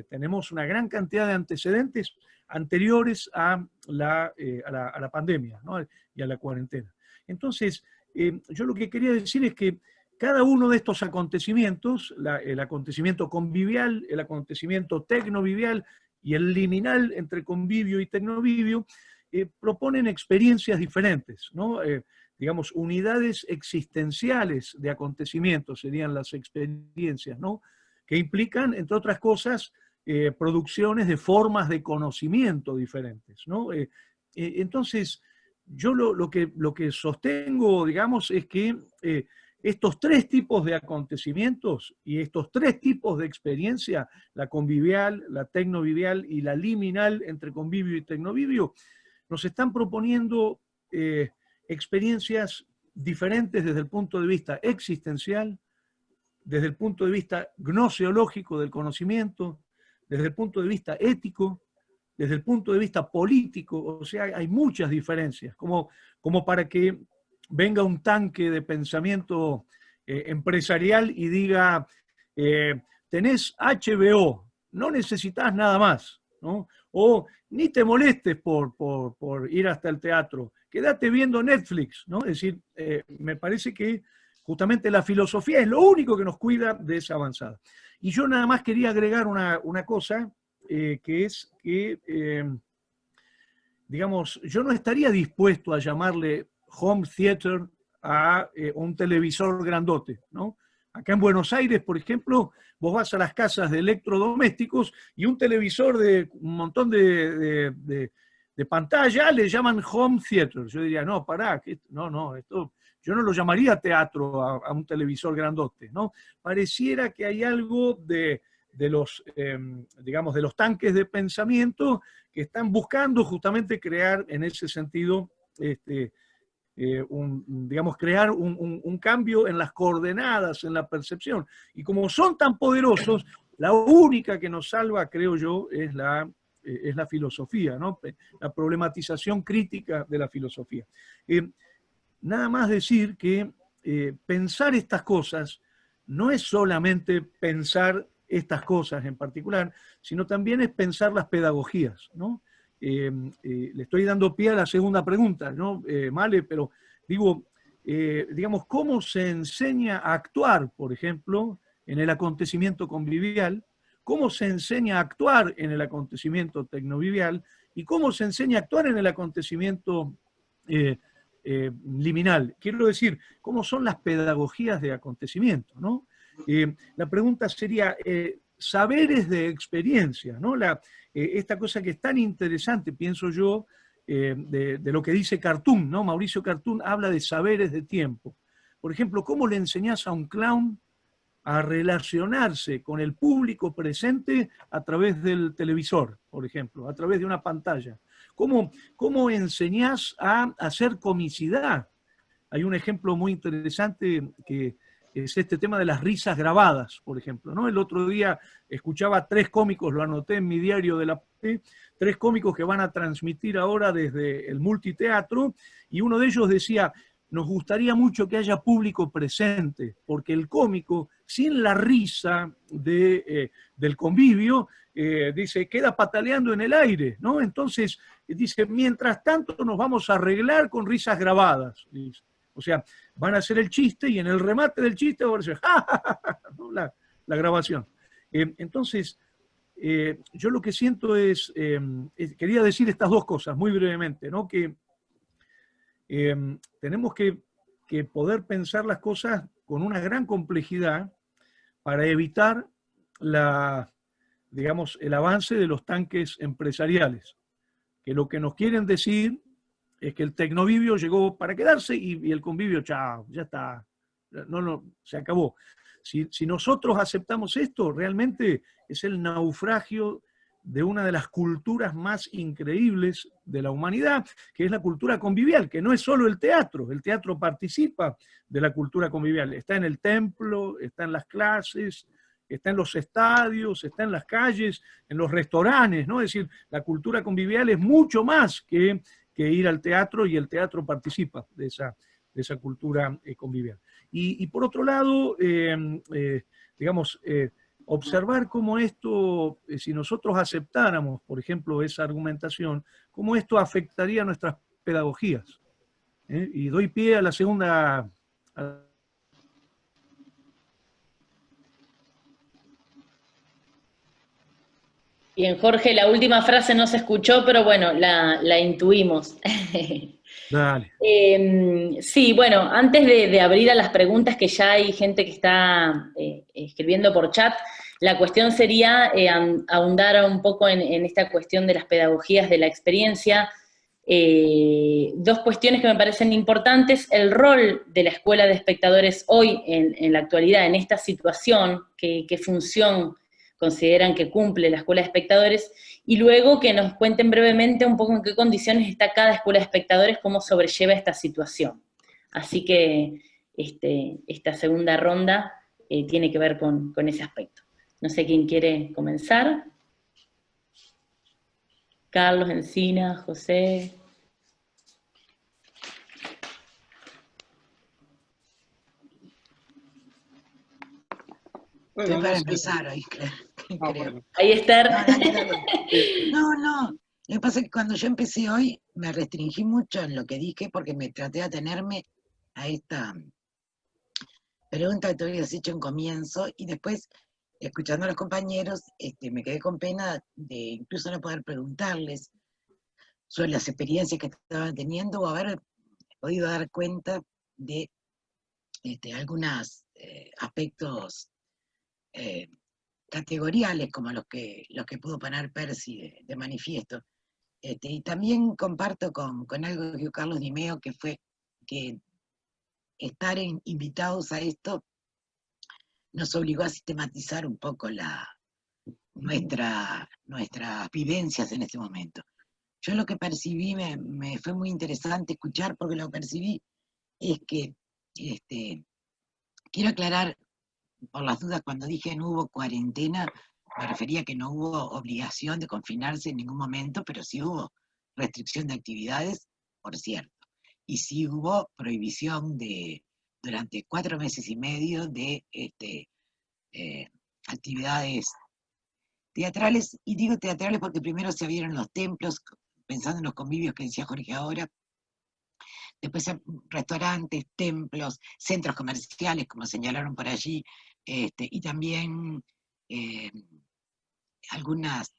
tenemos una gran cantidad de antecedentes anteriores a la pandemia, ¿no? Y a la cuarentena. Entonces, yo lo que quería decir es que cada uno de estos acontecimientos, el acontecimiento convivial, el acontecimiento tecnovivial y el liminal entre convivio y tecnovivio, proponen experiencias diferentes, ¿no? Digamos, unidades existenciales de acontecimientos serían las experiencias, ¿no? Que implican, entre otras cosas, producciones de formas de conocimiento diferentes, ¿no? Entonces, yo lo que sostengo, digamos, es que estos 3 tipos de acontecimientos y estos 3 tipos de experiencia, la convivial, la tecnovivial y la liminal entre convivio y tecnovivio, nos están proponiendo experiencias diferentes desde el punto de vista existencial, desde el punto de vista gnoseológico del conocimiento, desde el punto de vista ético, desde el punto de vista político, o sea, hay muchas diferencias, como para que venga un tanque de pensamiento empresarial y diga, tenés HBO, no necesitas nada más, ¿no? O ni te molestes por ir hasta el teatro, quédate viendo Netflix, ¿no? Es decir, me parece que justamente la filosofía es lo único que nos cuida de esa avanzada. Y yo nada más quería agregar una cosa, que es que, digamos, yo no estaría dispuesto a llamarle home theater a un televisor grandote, ¿no? Acá en Buenos Aires, por ejemplo, vos vas a las casas de electrodomésticos y un televisor de un montón de pantalla le llaman home theater. Yo diría, no, pará, no, esto, yo no lo llamaría teatro a un televisor grandote, ¿no? Pareciera que hay algo de los, digamos, de los tanques de pensamiento que están buscando justamente crear en ese sentido digamos, crear un cambio en las coordenadas, en la percepción. Y como son tan poderosos, la única que nos salva, creo yo, es la filosofía, ¿no? La problematización crítica de la filosofía. Nada más decir que pensar estas cosas no es solamente pensar estas cosas en particular, sino también es pensar las pedagogías, ¿no? Le estoy dando pie a la segunda pregunta, ¿no, Male? Pero digo, digamos, ¿cómo se enseña a actuar, por ejemplo, en el acontecimiento convivial? ¿Cómo se enseña a actuar en el acontecimiento tecnovivial? ¿Y cómo se enseña a actuar en el acontecimiento liminal? Quiero decir, ¿cómo son las pedagogías de acontecimiento, ¿no? La pregunta sería, saberes de experiencia, ¿no? Esta cosa que es tan interesante, pienso yo, de lo que dice Cartoon, ¿no? Mauricio Cartoon habla de saberes de tiempo. Por ejemplo, ¿cómo le enseñás a un clown a relacionarse con el público presente a través del televisor, por ejemplo, a través de una pantalla? ¿Cómo enseñás a hacer comicidad? Hay un ejemplo muy interesante que es este tema de las risas grabadas, por ejemplo, ¿no? El otro día escuchaba 3 cómicos, lo anoté en mi diario de la P, 3 cómicos que van a transmitir ahora desde el multiteatro, y uno de ellos decía, nos gustaría mucho que haya público presente, porque el cómico, sin la risa del convivio, dice, queda pataleando en el aire, ¿no? Entonces, dice, mientras tanto nos vamos a arreglar con risas grabadas, dice. O sea, van a hacer el chiste y en el remate del chiste va a decir, ¡ja, ja, ja, ja! ¿No? La grabación. Entonces, yo lo que siento es, quería decir estas 2 cosas muy brevemente, ¿no? Que tenemos que poder pensar las cosas con una gran complejidad para evitar digamos, el avance de los tanques empresariales, que lo que nos quieren decir es que el tecnovivio llegó para quedarse y el convivio, chao, ya está, no, se acabó. Si nosotros aceptamos esto, realmente es el naufragio de una de las culturas más increíbles de la humanidad, que es la cultura convivial, que no es solo el teatro participa de la cultura convivial, está en el templo, está en las clases, está en los estadios, está en las calles, en los restaurantes, ¿no? Es decir, la cultura convivial es mucho más que ir al teatro, y el teatro participa de esa cultura convivial. Y por otro lado, digamos, observar cómo esto, si nosotros aceptáramos, por ejemplo, esa argumentación, cómo esto afectaría a nuestras pedagogías. Y doy pie a la segunda... Bien, Jorge, la última frase no se escuchó, pero bueno, la intuimos. Dale. Sí, bueno, antes de abrir a las preguntas, que ya hay gente que está escribiendo por chat, la cuestión sería ahondar un poco en esta cuestión de las pedagogías de la experiencia. 2 cuestiones que me parecen importantes: el rol de la escuela de espectadores hoy, en la actualidad, en esta situación, qué función consideran que cumple la escuela de espectadores, y luego que nos cuenten brevemente un poco en qué condiciones está cada escuela de espectadores, cómo sobrelleva esta situación. Así que esta segunda ronda tiene que ver con ese aspecto. No sé quién quiere comenzar. Carlos, Encina, José. Estoy Bueno, no para sé. empezar ahí, creo. Bueno. Ahí está. No, dale, dale. No. Lo que pasa es que cuando yo empecé hoy me restringí mucho en lo que dije porque me traté de atenerme a esta pregunta que tú habías hecho en comienzo y después, escuchando a los compañeros, me quedé con pena de incluso no poder preguntarles sobre las experiencias que estaban teniendo o haber podido dar cuenta de algunos aspectos categoriales como los que pudo poner Percy de manifiesto. Y también comparto con algo que dijo Carlos Dimeo, que fue que estar invitados a esto nos obligó a sistematizar un poco nuestras vivencias en este momento. Yo lo que percibí, me fue muy interesante escuchar, porque lo que percibí es que, quiero aclarar, por las dudas, cuando dije no hubo cuarentena, me refería a que no hubo obligación de confinarse en ningún momento, pero sí hubo restricción de actividades, por cierto. Y sí hubo prohibición durante 4 meses y medio de actividades teatrales, y digo teatrales porque primero se abrieron los templos, pensando en los convivios que decía Jorge ahora, después restaurantes, templos, centros comerciales, como señalaron por allí, y también algunas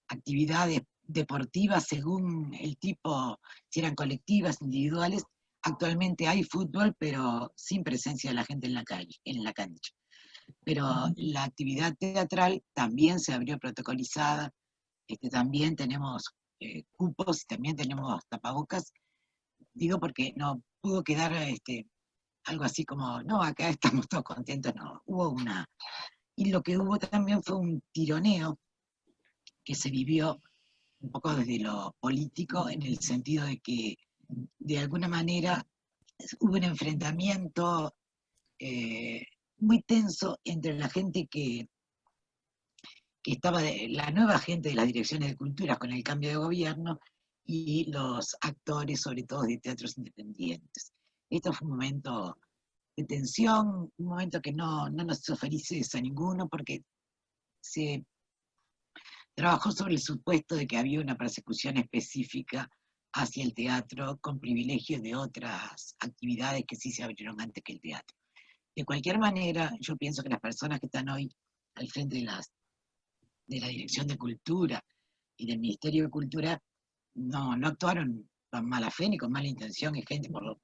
actividades deportivas según el tipo, si eran colectivas, individuales. Actualmente hay fútbol, pero sin presencia de la gente en la calle, en la cancha. Pero la actividad teatral también se abrió protocolizada, también tenemos cupos, también tenemos tapabocas. Digo porque no pudo quedar algo así como, no, acá estamos todos contentos, no, hubo una. Y lo que hubo también fue un tironeo que se vivió un poco desde lo político, en el sentido de que de alguna manera hubo un enfrentamiento muy tenso entre la gente que estaba, la nueva gente de las direcciones de cultura con el cambio de gobierno, y los actores, sobre todo de teatros independientes. Esto fue un momento de tensión, un momento que no nos hizo felices a ninguno, porque se trabajó sobre el supuesto de que había una persecución específica hacia el teatro, con privilegio de otras actividades que sí se abrieron antes que el teatro. De cualquier manera, yo pienso que las personas que están hoy al frente de la Dirección de Cultura y del Ministerio de Cultura no actuaron con mala fe ni con mala intención. Es gente por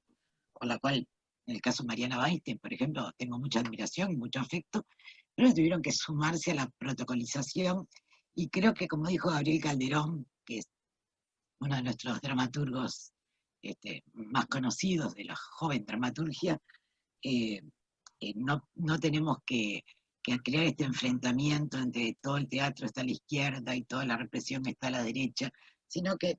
la cual, en el caso de Mariana Weinstein, por ejemplo, tengo mucha admiración y mucho afecto, pero tuvieron que sumarse a la protocolización, y creo que, como dijo Gabriel Calderón, que es uno de nuestros dramaturgos más conocidos de la joven dramaturgia, no tenemos que crear este enfrentamiento entre todo el teatro está a la izquierda y toda la represión está a la derecha, sino que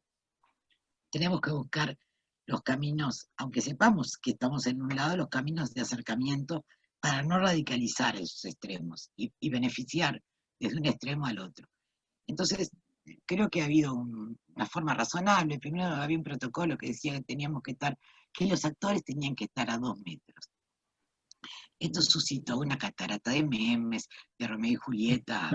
tenemos que buscar los caminos, aunque sepamos que estamos en un lado, los caminos de acercamiento para no radicalizar esos extremos y beneficiar desde un extremo al otro. Entonces, creo que ha habido una forma razonable. Primero había un protocolo que decía que los actores tenían que estar a 2 metros. Esto suscitó una catarata de memes, de Romeo y Julieta,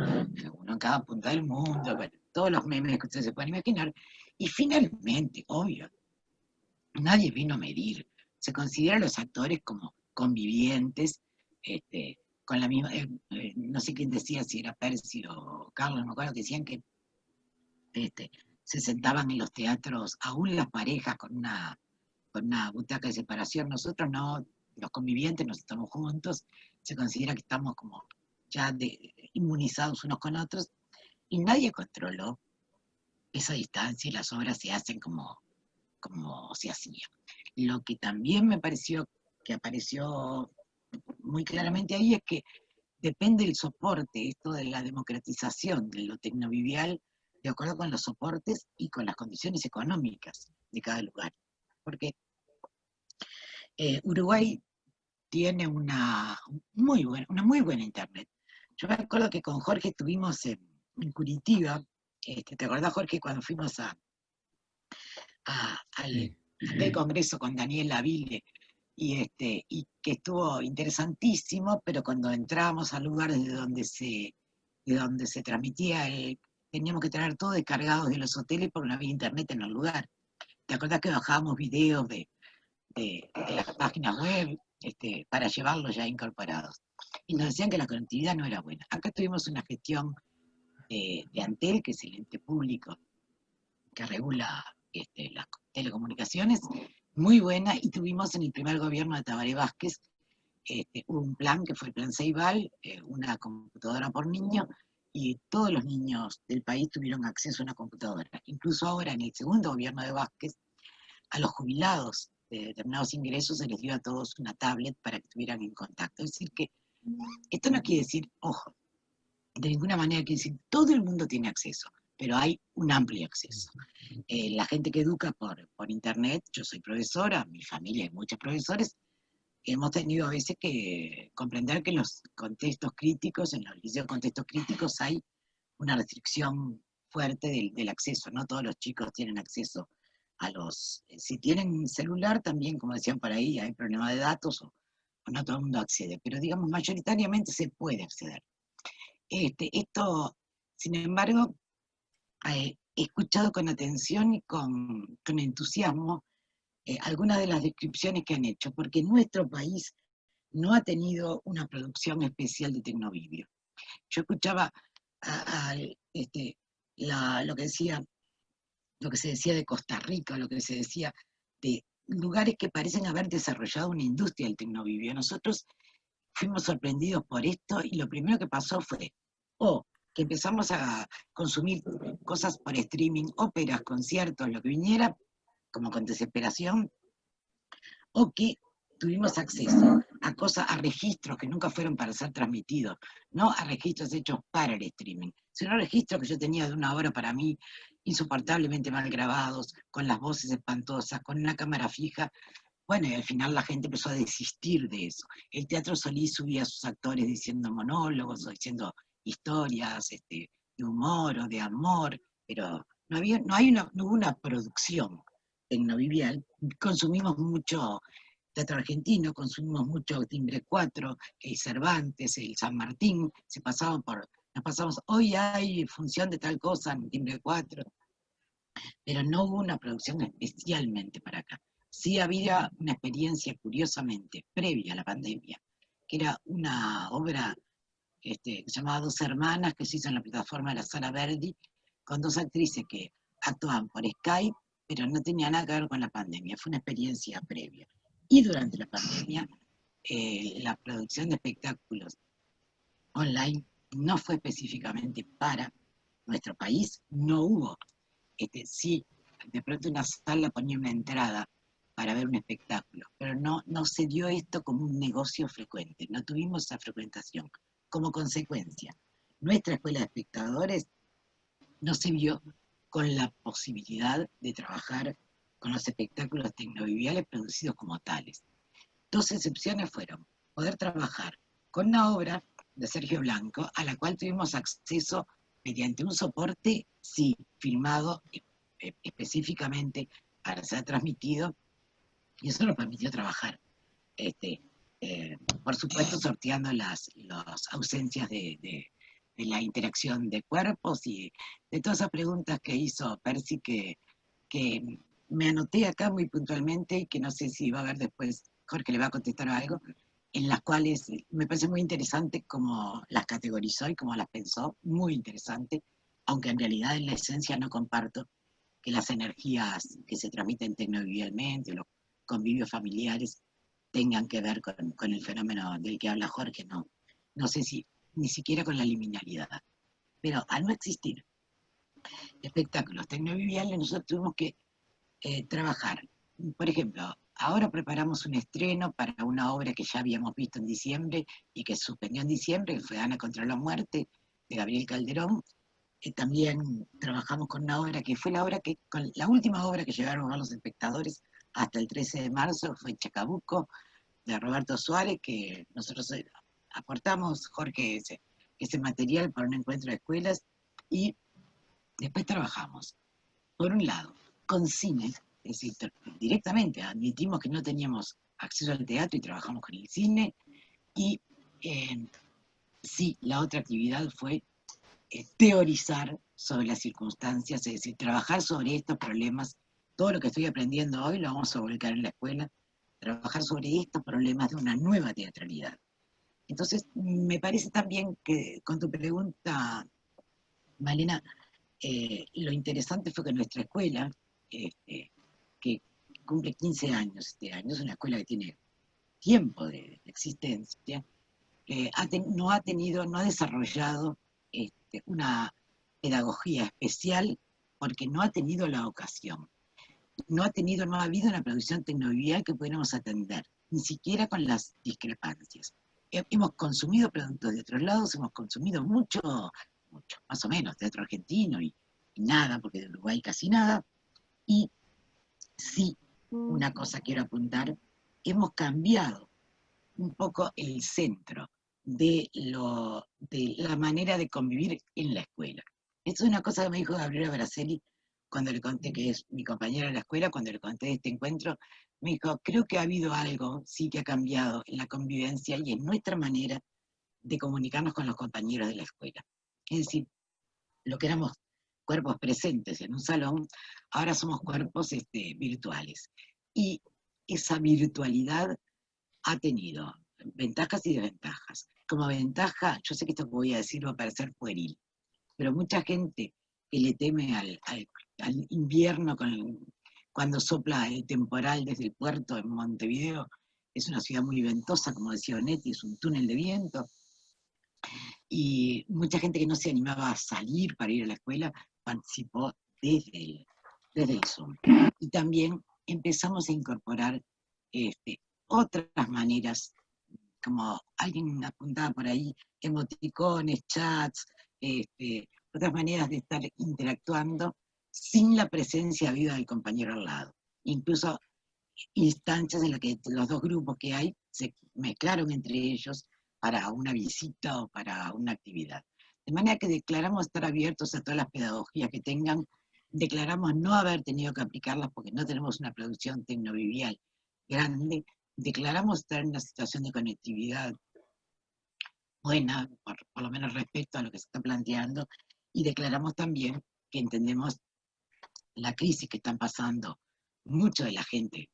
uno en cada punta del mundo, bueno, todos los memes que ustedes se pueden imaginar. Y finalmente, obvio, nadie vino a medir. Se considera a los actores como convivientes, con la misma, no sé quién decía, si era Percy o Carlos, no me acuerdo, que decían que se sentaban en los teatros, aún las parejas, con una butaca de separación. Nosotros no, los convivientes nos estamos juntos, se considera que estamos como ya inmunizados unos con otros, y nadie controló esa distancia, y las obras se hacen como se hacía. Lo que también me pareció que apareció muy claramente ahí es que depende del soporte, esto de la democratización de lo tecnovivial, de acuerdo con los soportes y con las condiciones económicas de cada lugar. Porque Uruguay tiene una muy buena internet. Yo me acuerdo que con Jorge estuvimos en Curitiba, ¿Te acordás, Jorge, cuando fuimos al Sí. del Congreso con Daniel Laville? Y que estuvo interesantísimo, pero cuando entramos al lugar de donde se transmitía, teníamos que tener todo descargado de los hoteles porque no había internet en el lugar. ¿Te acordás que bajábamos videos de las páginas web para llevarlos ya incorporados? Y nos decían que la conectividad no era buena. Acá tuvimos una gestión de Antel, que es el ente público que regula las telecomunicaciones, muy buena, y tuvimos en el primer gobierno de Tabaré Vázquez un plan que fue el Plan Ceibal, una computadora por niño, y todos los niños del país tuvieron acceso a una computadora. Incluso ahora, en el segundo gobierno de Vázquez, a los jubilados de determinados ingresos se les dio a todos una tablet para que estuvieran en contacto. Es decir, que esto no quiere decir, ojo, de ninguna manera quiere decir todo el mundo tiene acceso, pero hay un amplio acceso. La gente que educa por internet, yo soy profesora, mi familia hay muchos profesores, hemos tenido a veces que comprender que en los contextos críticos, en los liceos contextos críticos, hay una restricción fuerte del acceso. No todos los chicos tienen acceso a si tienen celular también, como decían por ahí, hay problemas de datos o no todo el mundo accede, pero digamos mayoritariamente se puede acceder. Esto, sin embargo, he escuchado con atención y con entusiasmo algunas de las descripciones que han hecho, porque nuestro país no ha tenido una producción especial de tecnovivio. Yo escuchaba lo que se decía de Costa Rica, lo que se decía de lugares que parecen haber desarrollado una industria del tecnovivio. Nosotros fuimos sorprendidos por esto y lo primero que pasó fue, que empezamos a consumir cosas por streaming, óperas, conciertos, lo que viniera, como con desesperación, o que tuvimos acceso a registros que nunca fueron para ser transmitidos, no a registros hechos para el streaming, sino registros que yo tenía de una hora para mí, insoportablemente mal grabados, con las voces espantosas, con una cámara fija. Bueno, y al final la gente empezó a desistir de eso. El Teatro Solís subía a sus actores diciendo monólogos o diciendo historias de humor o de amor, pero no hubo una producción tecnovivial. Consumimos mucho teatro argentino, consumimos mucho Timbre 4, el Cervantes, el San Martín, nos pasamos, hoy hay función de tal cosa en Timbre 4, pero no hubo una producción especialmente para acá. Sí había una experiencia, curiosamente, previa a la pandemia, que era una obra que se llamaba Dos Hermanas, que se hizo en la plataforma de la Sala Verdi, con dos actrices que actuaban por Skype, pero no tenía nada que ver con la pandemia, fue una experiencia previa. Y durante la pandemia, la producción de espectáculos online no fue específicamente para nuestro país, no hubo. Sí, de pronto una sala ponía una entrada para ver un espectáculo, pero no se dio esto como un negocio frecuente, no tuvimos esa frecuentación. Como consecuencia, nuestra escuela de espectadores no se vio con la posibilidad de trabajar con los espectáculos tecnoviviales producidos como tales. Dos excepciones fueron poder trabajar con una obra de Sergio Blanco, a la cual tuvimos acceso mediante un soporte, sí, filmado específicamente para ser transmitido, y eso nos permitió trabajar. Por supuesto, sorteando las ausencias de la interacción de cuerpos y de todas esas preguntas que hizo Percy, que me anoté acá muy puntualmente y que no sé si va a haber después, Jorge le va a contestar algo, en las cuales me parece muy interesante cómo las categorizó y cómo las pensó, muy interesante, aunque en realidad en la esencia no comparto que las energías que se transmiten tecnovivialmente, los convivios familiares, tengan que ver con el fenómeno del que habla Jorge, no sé si ni siquiera con la liminalidad. Pero al no existir espectáculos tecnoviviales, nosotros tuvimos que trabajar. Por ejemplo, ahora preparamos un estreno para una obra que ya habíamos visto en diciembre y que se suspendió en diciembre, que fue Ana contra la muerte, de Gabriel Calderón. También trabajamos con una obra que fue la última obra que llegaron a los espectadores hasta el 13 de marzo, fue Chacabuco, de Roberto Suárez, que nosotros aportamos, Jorge, ese material para un encuentro de escuelas, y Después trabajamos, por un lado, con cine, es decir, directamente admitimos que no teníamos acceso al teatro y trabajamos con el cine, y sí, la otra actividad fue teorizar sobre las circunstancias, es decir, trabajar sobre estos problemas. Todo lo que estoy aprendiendo hoy lo vamos a volcar en la escuela, trabajar sobre estos problemas de una nueva teatralidad. Entonces, me parece también que con tu pregunta, Malena, lo interesante fue que nuestra escuela, que cumple 15 años este año, es una escuela que tiene tiempo de existencia, no ha desarrollado una pedagogía especial porque no ha tenido la ocasión. No ha habido una producción tecnovivial que pudiéramos atender, ni siquiera con las discrepancias. Hemos consumido productos de otros lados, hemos consumido mucho, más o menos, teatro argentino y nada, porque de Uruguay casi nada. Y sí, una cosa quiero apuntar, hemos cambiado un poco el centro de la manera de convivir en la escuela. Esto es una cosa que me dijo Gabriela Braceli cuando le conté, que es mi compañera en la escuela, cuando le conté de este encuentro. Me dijo, creo que ha habido algo, sí, que ha cambiado en la convivencia y en nuestra manera de comunicarnos con los compañeros de la escuela. Es decir, lo que éramos cuerpos presentes en un salón, ahora somos cuerpos virtuales. Y esa virtualidad ha tenido ventajas y desventajas. Como ventaja, yo sé que esto que voy a decir va a parecer pueril, pero mucha gente que le teme al invierno cuando sopla el temporal desde el puerto en Montevideo, es una ciudad muy ventosa, como decía Onetti, es un túnel de viento, y mucha gente que no se animaba a salir para ir a la escuela participó desde el Zoom. Y también empezamos a incorporar otras maneras, como alguien apuntaba por ahí, emoticones, chats, otras maneras de estar interactuando sin la presencia viva del compañero al lado. Incluso instancias en las que los dos grupos que hay se mezclaron entre ellos para una visita o para una actividad. De manera que declaramos estar abiertos a todas las pedagogías que tengan, declaramos no haber tenido que aplicarlas porque no tenemos una producción tecnovivial grande, declaramos estar en una situación de conectividad buena, por lo menos respecto a lo que se está planteando, y declaramos también que entendemos la crisis que están pasando mucho de la gente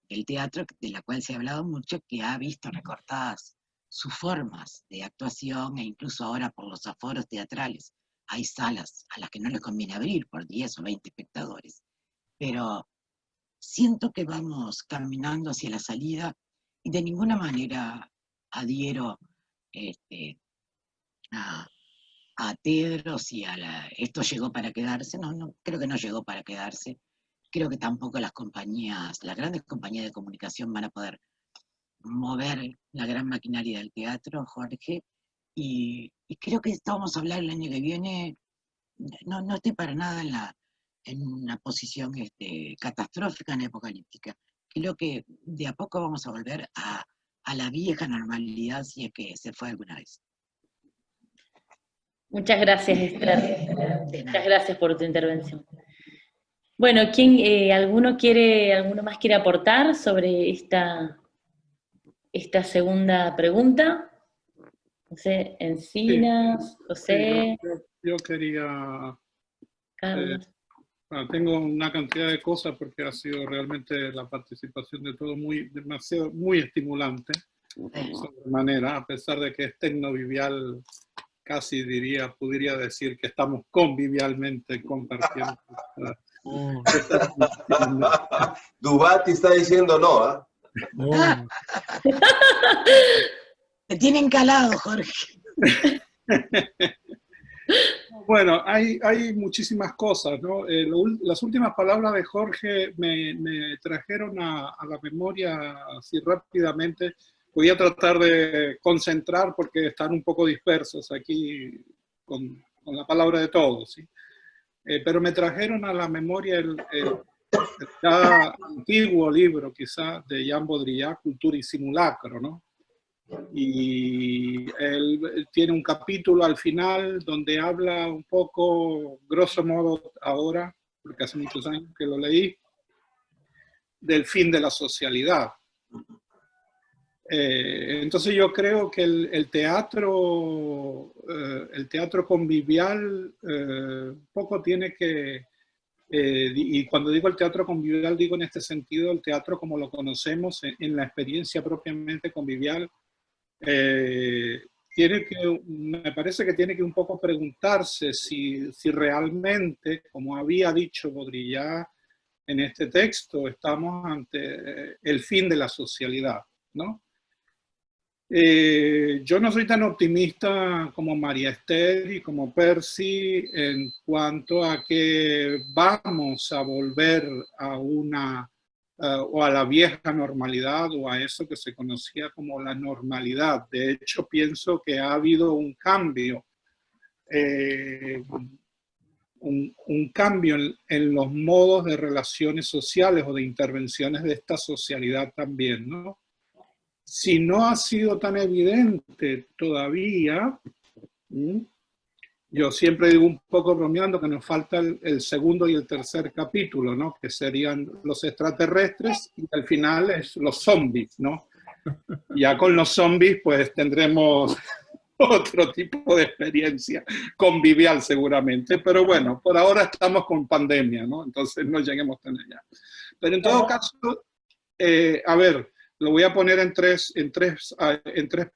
del teatro, de la cual se ha hablado mucho, que ha visto recortadas sus formas de actuación, e incluso ahora por los aforos teatrales hay salas a las que no les conviene abrir por 10 o 20 espectadores. Pero siento que vamos caminando hacia la salida y de ninguna manera adhiero a Tedros y esto llegó para quedarse. No, creo que no llegó para quedarse. Creo que tampoco las grandes compañías de comunicación van a poder mover la gran maquinaria del teatro, Jorge, y creo que esto vamos a hablar el año que viene. No estoy para nada en una posición catastrófica ni apocalíptica. Creo que de a poco vamos a volver a la vieja normalidad, si es que se fue alguna vez. Muchas gracias, Esther. Muchas gracias por tu intervención. Bueno, ¿alguno más quiere aportar sobre esta segunda pregunta? No sé, Encinas, José. Yo quería... Carlos. Tengo una cantidad de cosas porque ha sido realmente la participación de todos muy estimulante, sobremanera, a pesar de que es tecnovivial, casi podría decir que estamos convivialmente compartiendo. Dubati está diciendo no, ¿ah? No. Te tienen calado, Jorge. Bueno, hay muchísimas cosas, ¿no? Las últimas palabras de Jorge me trajeron a la memoria así rápidamente. Voy a tratar de concentrar porque están un poco dispersos aquí con la palabra de todos, ¿sí? Pero me trajeron a la memoria el ya antiguo libro, quizá, de Jean Baudrillard, Cultura y Simulacro, ¿no? Y él tiene un capítulo al final donde habla un poco, grosso modo ahora, porque hace muchos años que lo leí, del fin de la socialidad. Entonces yo creo que el teatro convivial un poco tiene que, y cuando digo el teatro convivial digo en este sentido el teatro como lo conocemos en la experiencia propiamente convivial, me parece que tiene que un poco preguntarse si realmente, como había dicho Baudrillard en este texto, estamos ante el fin de la socialidad, ¿no? Yo no soy tan optimista como María Esther y como Percy en cuanto a que vamos a volver a o a la vieja normalidad o a eso que se conocía como la normalidad. De hecho, pienso que ha habido un cambio, un cambio en los modos de relaciones sociales o de intervenciones de esta socialidad también, ¿no? Si no ha sido tan evidente todavía, yo siempre digo un poco bromeando que nos falta el segundo y el tercer capítulo, ¿no? Que serían los extraterrestres y al final es los zombies, ¿no? Ya con los zombies pues tendremos otro tipo de experiencia convivial seguramente, pero bueno, por ahora estamos con pandemia, ¿no? Entonces no lleguemos tan allá. Pero en todo caso, a ver, lo voy a poner en tres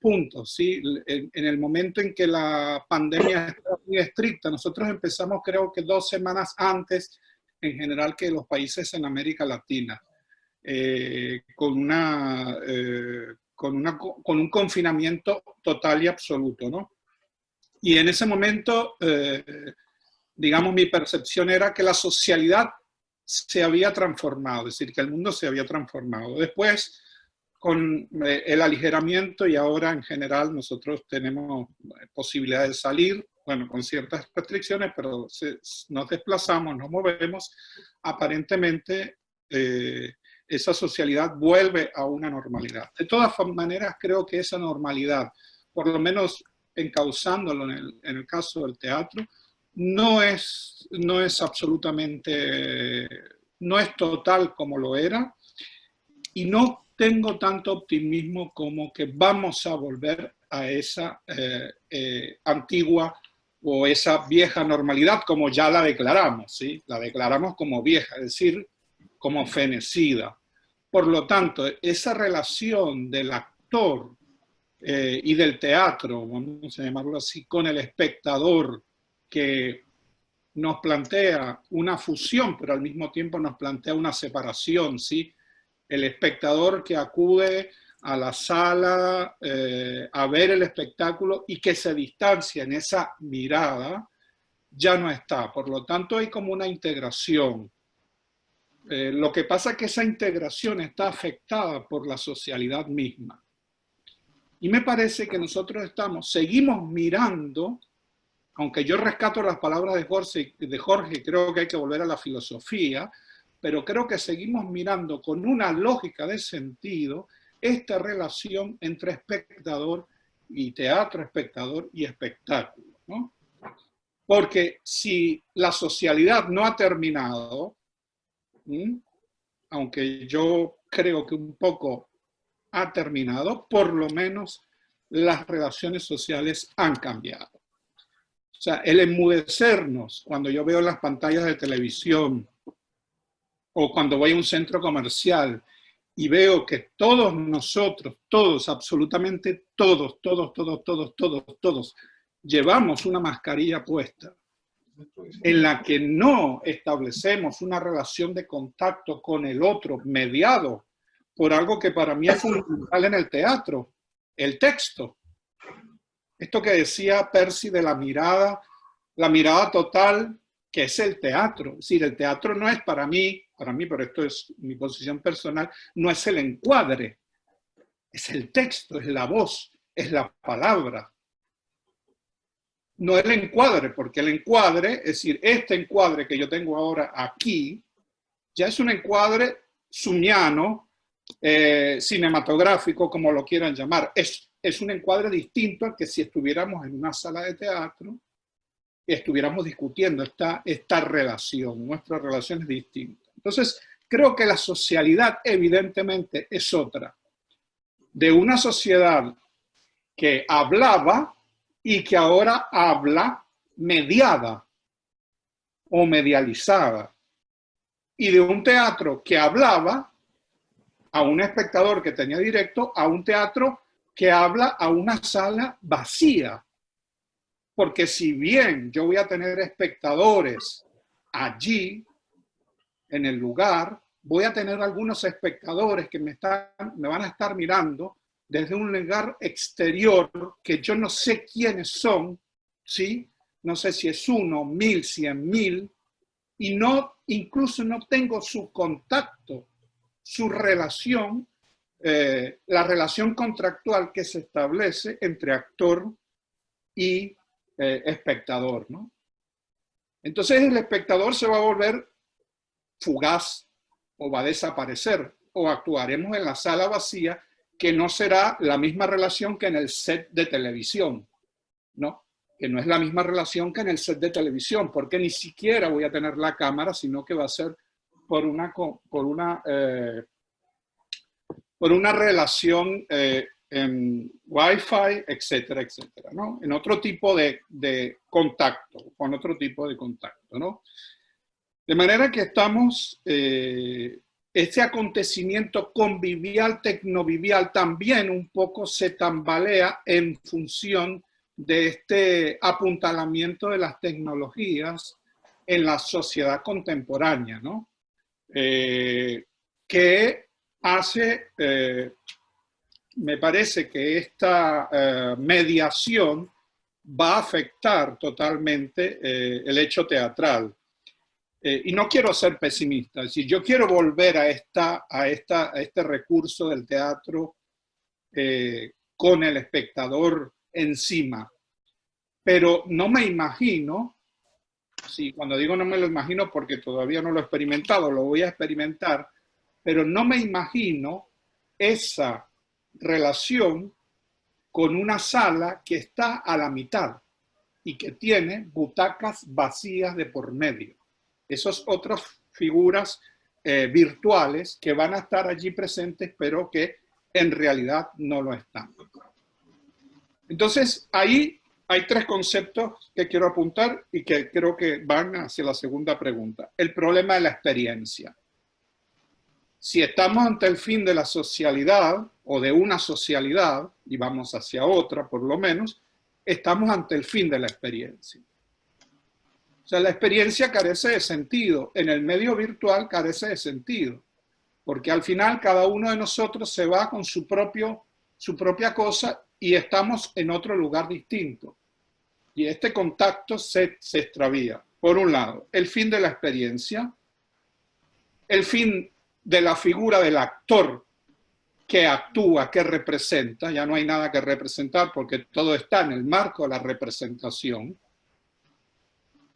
puntos, ¿sí? En el momento en que la pandemia estaba muy estricta, nosotros empezamos creo que 2 semanas antes, en general, que los países en América Latina, con un confinamiento total y absoluto, ¿no? Y en ese momento, digamos, mi percepción era que la socialidad se había transformado, es decir, que el mundo se había transformado. Después, con el aligeramiento y ahora en general nosotros tenemos posibilidad de salir, bueno, con ciertas restricciones, pero nos desplazamos, nos movemos, aparentemente esa socialidad vuelve a una normalidad. De todas maneras, creo que esa normalidad, por lo menos encauzándolo en el caso del teatro, no es absolutamente, no es total como lo era, y no tengo tanto optimismo como que vamos a volver a esa antigua o esa vieja normalidad como ya la declaramos, ¿sí? La declaramos como vieja, es decir, como fenecida. Por lo tanto, esa relación del actor y del teatro, vamos a llamarlo así, con el espectador que nos plantea una fusión, pero al mismo tiempo nos plantea una separación, ¿sí? El espectador que acude a la sala a ver el espectáculo y que se distancia en esa mirada, ya no está. Por lo tanto, hay como una integración. Lo que pasa es que esa integración está afectada por la socialidad misma. Y me parece que nosotros seguimos mirando, aunque yo rescato las palabras de Jorge, creo que hay que volver a la filosofía, pero creo que seguimos mirando con una lógica de sentido esta relación entre espectador y teatro, espectador y espectáculo, ¿no? Porque si la socialidad no ha terminado, aunque yo creo que un poco ha terminado, por lo menos las relaciones sociales han cambiado. O sea, el enmudecernos cuando yo veo las pantallas de televisión o cuando voy a un centro comercial y veo que todos nosotros, todos, absolutamente todos, llevamos una mascarilla puesta en la que no establecemos una relación de contacto con el otro mediado por algo que para mí es fundamental en el teatro, el texto. Esto que decía Percy de la mirada total, que es el teatro. Es decir, el teatro no es para mí, pero esto es mi posición personal, no es el encuadre, es el texto, es la voz, es la palabra. No el encuadre, porque el encuadre, es decir, este encuadre que yo tengo ahora aquí, ya es un encuadre sumiano, cinematográfico, como lo quieran llamar. Es es un encuadre distinto al que si estuviéramos en una sala de teatro y estuviéramos discutiendo esta relación. Nuestra relación es distinta. Entonces, creo que la socialidad evidentemente es otra. De una sociedad que hablaba y que ahora habla mediada o medializada. Y de un teatro que hablaba a un espectador que tenía directo, a un teatro que habla a una sala vacía. Porque si bien yo voy a tener espectadores allí, en el lugar, voy a tener algunos espectadores que me van a estar mirando desde un lugar exterior que yo no sé quiénes son, ¿sí? No sé si es 1, 1000, 100.000, y incluso no tengo su contacto, su relación, la relación contractual que se establece entre actor y espectador, ¿no? Entonces el espectador se va a volver fugaz o va a desaparecer o actuaremos en la sala vacía, que no será la misma relación que en el set de televisión, ¿no? Que no es la misma relación que en el set de televisión, porque ni siquiera voy a tener la cámara, sino que va a ser por una relación en Wi-Fi, etcétera, etcétera, ¿no? En otro tipo de contacto, con otro tipo de contacto, ¿no? De manera que estamos, este acontecimiento convivial, tecnovivial, también un poco se tambalea en función de este apuntalamiento de las tecnologías en la sociedad contemporánea, ¿no? Que hace, me parece que esta mediación va a afectar totalmente el hecho teatral. Y no quiero ser pesimista, es decir, yo quiero volver a este recurso del teatro con el espectador encima, pero no me imagino, sí, cuando digo no me lo imagino porque todavía no lo he experimentado, lo voy a experimentar, pero no me imagino esa relación con una sala que está a la mitad y que tiene butacas vacías de por medio. Esas otras figuras virtuales que van a estar allí presentes, pero que en realidad no lo están. Entonces, ahí hay tres conceptos que quiero apuntar y que creo que van hacia la segunda pregunta. El problema de la experiencia. Si estamos ante el fin de la socialidad o de una socialidad, y vamos hacia otra por lo menos, estamos ante el fin de la experiencia. O sea, la experiencia carece de sentido. En el medio virtual carece de sentido. Porque al final cada uno de nosotros se va con su propia cosa y estamos en otro lugar distinto. Y este contacto se extravía. Por un lado, el fin de la experiencia, el fin de la figura del actor que actúa, que representa. Ya no hay nada que representar porque todo está en el marco de la representación.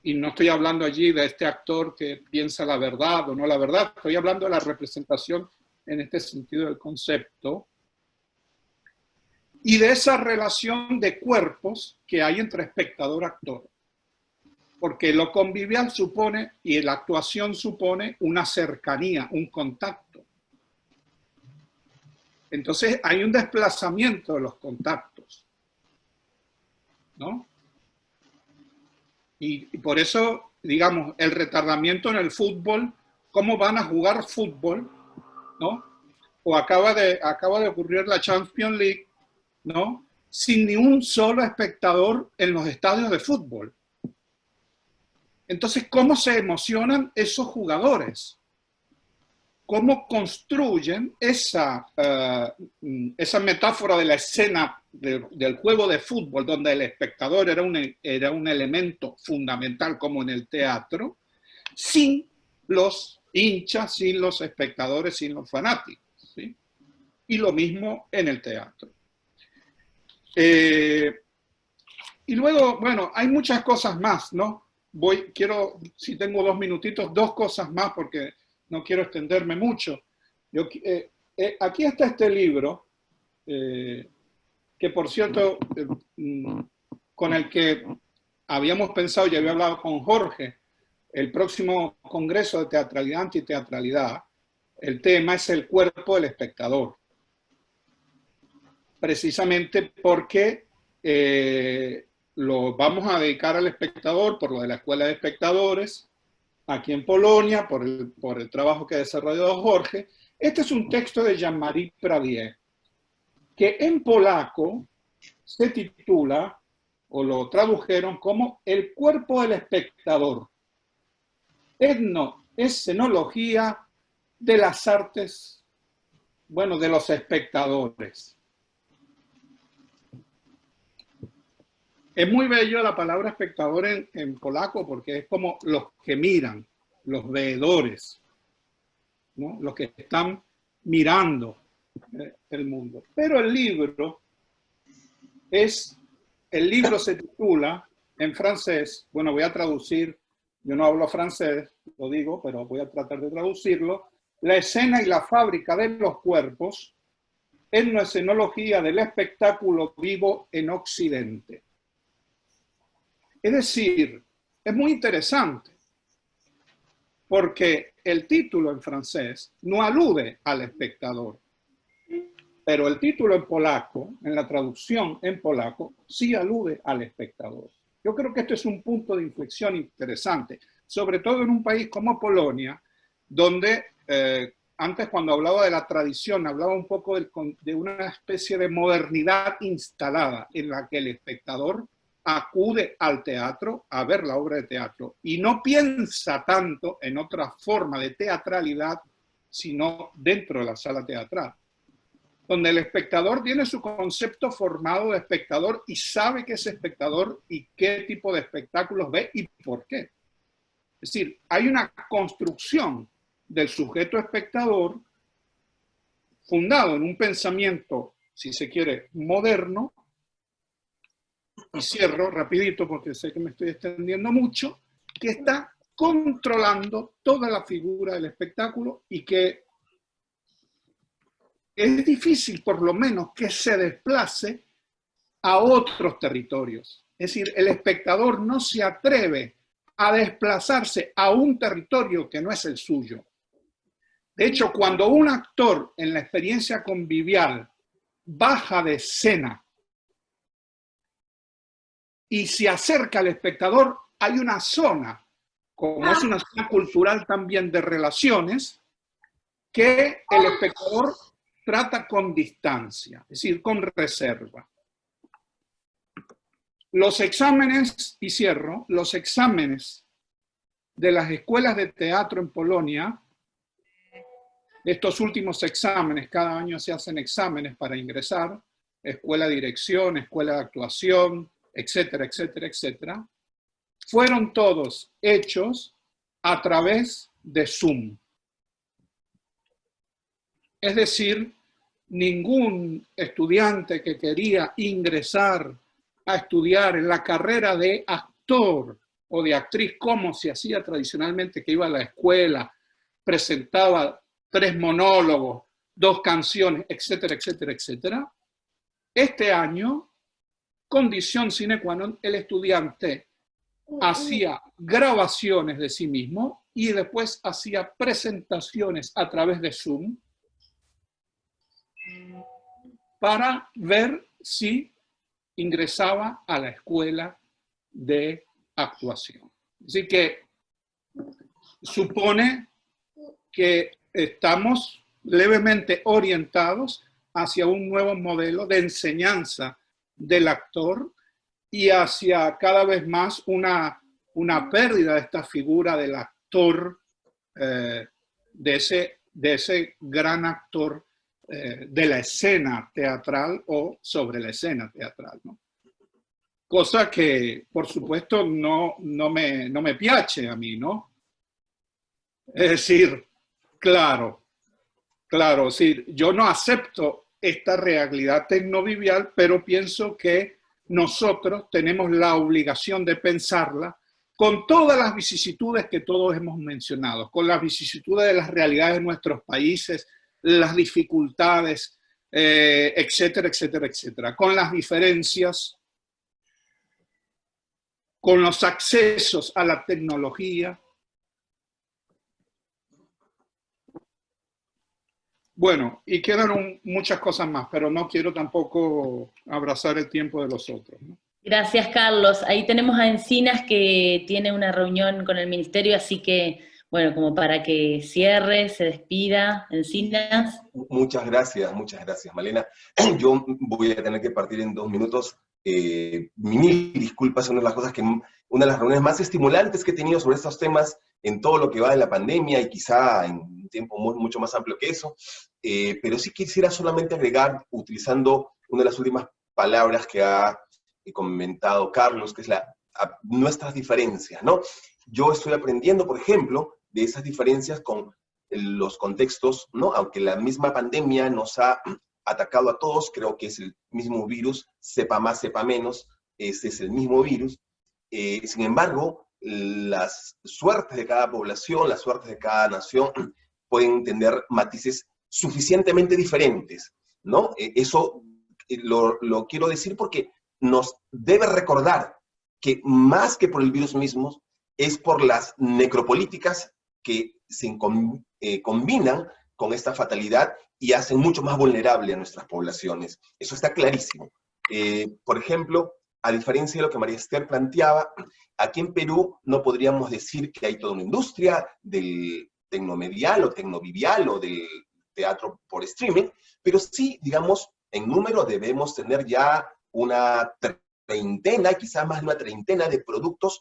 Y no estoy hablando allí de este actor que piensa la verdad o no la verdad, estoy hablando de la representación en este sentido del concepto. Y de esa relación de cuerpos que hay entre espectador-actor. Porque lo convivial supone, y la actuación supone, una cercanía, un contacto. Entonces hay un desplazamiento de los contactos, ¿no? Y por eso, digamos, el retardamiento en el fútbol, ¿cómo van a jugar fútbol? ¿No? O acaba de ocurrir la Champions League, ¿no? Sin ni un solo espectador en los estadios de fútbol. Entonces, ¿cómo se emocionan esos jugadores? ¿Cómo construyen esa metáfora de la escena del juego de fútbol, donde el espectador era un elemento fundamental como en el teatro, sin los hinchas, sin los espectadores, sin los fanáticos, ¿sí? Y lo mismo en el teatro. Y luego, bueno, hay muchas cosas más, ¿no? Quiero, si tengo 2 minutitos, 2 cosas más porque no quiero extenderme mucho. Aquí está este libro, que que por cierto, con el que habíamos pensado, ya había hablado con Jorge, el próximo Congreso de Teatralidad Antiteatralidad, el tema es el cuerpo del espectador. Precisamente porque lo vamos a dedicar al espectador por lo de la Escuela de Espectadores, aquí en Polonia, por el trabajo que ha desarrollado Jorge. Este es un texto de Jean-Marie Pradier, que en polaco se titula, o lo tradujeron como El cuerpo del espectador, escenología de las artes, bueno, de los espectadores. Es muy bello la palabra espectador en polaco porque es como los que miran, los veedores, ¿no? Los que están mirando el mundo. Pero el libro se titula en francés, bueno, voy a traducir, yo no hablo francés, lo digo, pero voy a tratar de traducirlo: La escena y la fábrica de los cuerpos, etnoescenología del espectáculo vivo en Occidente. Es decir, es muy interesante, porque el título en francés no alude al espectador, pero el título en polaco, en la traducción en polaco, sí alude al espectador. Yo creo que este es un punto de inflexión interesante, sobre todo en un país como Polonia, donde antes cuando hablaba de la tradición, hablaba un poco de una especie de modernidad instalada en la que el espectador acude al teatro a ver la obra de teatro y no piensa tanto en otra forma de teatralidad, sino dentro de la sala teatral, donde el espectador tiene su concepto formado de espectador y sabe que es espectador y qué tipo de espectáculos ve y por qué. Es decir, hay una construcción del sujeto espectador fundado en un pensamiento, si se quiere, moderno. Y cierro rapidito porque sé que me estoy extendiendo mucho, que está controlando toda la figura del espectáculo y que es difícil por lo menos que se desplace a otros territorios. Es decir, el espectador no se atreve a desplazarse a un territorio que no es el suyo. De hecho, cuando un actor en la experiencia convivial baja de escena y se acerca al espectador, hay una zona, como es una zona cultural también de relaciones, que el espectador trata con distancia, es decir, con reserva. Los exámenes, y cierro, los exámenes de las escuelas de teatro en Polonia, estos últimos exámenes, cada año se hacen exámenes para ingresar, escuela de dirección, escuela de actuación, etcétera, etcétera, etcétera, fueron todos hechos a través de Zoom. Es decir, ningún estudiante que quería ingresar a estudiar en la carrera de actor o de actriz, como se hacía tradicionalmente, que iba a la escuela, presentaba 3 monólogos, 2 canciones, etcétera, etcétera, etcétera. Este año, condición sine qua non, el estudiante hacía grabaciones de sí mismo y después hacía presentaciones a través de Zoom para ver si ingresaba a la escuela de actuación. Así que supone que estamos levemente orientados hacia un nuevo modelo de enseñanza del actor y hacia cada vez más una pérdida de esta figura del actor, de ese gran actor de la escena teatral o sobre la escena teatral, ¿no? Cosa que, por supuesto, no me piace a mí, ¿no? Es decir, claro, sí, yo no acepto esta realidad tecnovivial, pero pienso que nosotros tenemos la obligación de pensarla con todas las vicisitudes que todos hemos mencionado, con las vicisitudes de las realidades de nuestros países, las dificultades, etcétera, etcétera, etcétera. Con las diferencias, con los accesos a la tecnología. Bueno, y quedaron muchas cosas más, pero no quiero tampoco abrazar el tiempo de los otros, ¿no? Gracias, Carlos. Ahí tenemos a Encinas que tiene una reunión con el ministerio, así que, bueno, como para que cierre, se despida. Encinas. Muchas gracias, Malena. Yo voy a tener que partir en 2 minutos. Mil disculpas, una de las reuniones más estimulantes que he tenido sobre estos temas en todo lo que va de la pandemia y quizá en un tiempo mucho más amplio que eso. Pero sí quisiera solamente agregar, utilizando una de las últimas palabras que ha comentado Carlos, que es nuestras diferencias, ¿no? Yo estoy aprendiendo, por ejemplo, de esas diferencias con los contextos, ¿no? Aunque la misma pandemia nos ha atacado a todos, creo que es el mismo virus, sepa más, sepa menos, ese es el mismo virus. Sin embargo, las suertes de cada población, las suertes de cada nación pueden tener matices suficientemente diferentes, ¿no? Eso lo quiero decir porque nos debe recordar que más que por el virus mismo, es por las necropolíticas que se combinan con esta fatalidad y hacen mucho más vulnerable a nuestras poblaciones. Eso está clarísimo. Por ejemplo, a diferencia de lo que María Esther planteaba, aquí en Perú no podríamos decir que hay toda una industria del tecnomedial o tecnovivial o del teatro por streaming, pero sí, digamos, en número debemos tener ya una treintena, quizás más de una treintena de productos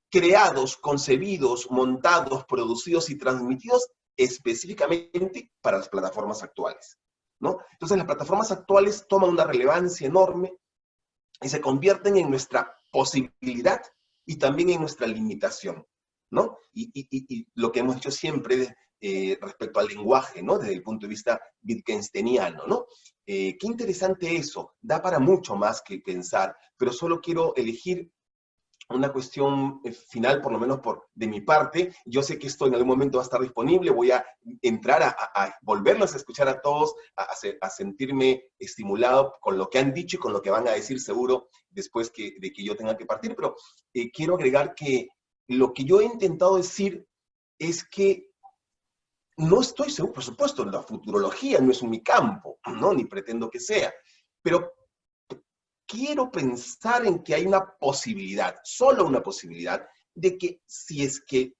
creados, concebidos, montados, producidos y transmitidos específicamente para las plataformas actuales, ¿no? Entonces las plataformas actuales toman una relevancia enorme y se convierten en nuestra posibilidad y también en nuestra limitación, ¿no? Y lo que hemos dicho siempre respecto al lenguaje, ¿no? Desde el punto de vista wittgensteiniano, ¿no? Qué interesante eso, da para mucho más que pensar, pero solo quiero elegir una cuestión final, por lo menos de mi parte. Yo sé que esto en algún momento va a estar disponible, voy a entrar a volverlos a escuchar a todos, a sentirme estimulado con lo que han dicho y con lo que van a decir seguro después de que yo tenga que partir, pero quiero agregar que lo que yo he intentado decir es que no estoy seguro, por supuesto, la futurología no es mi campo, ¿no? Ni pretendo que sea, pero quiero pensar en que hay una posibilidad, solo una posibilidad, de que si es que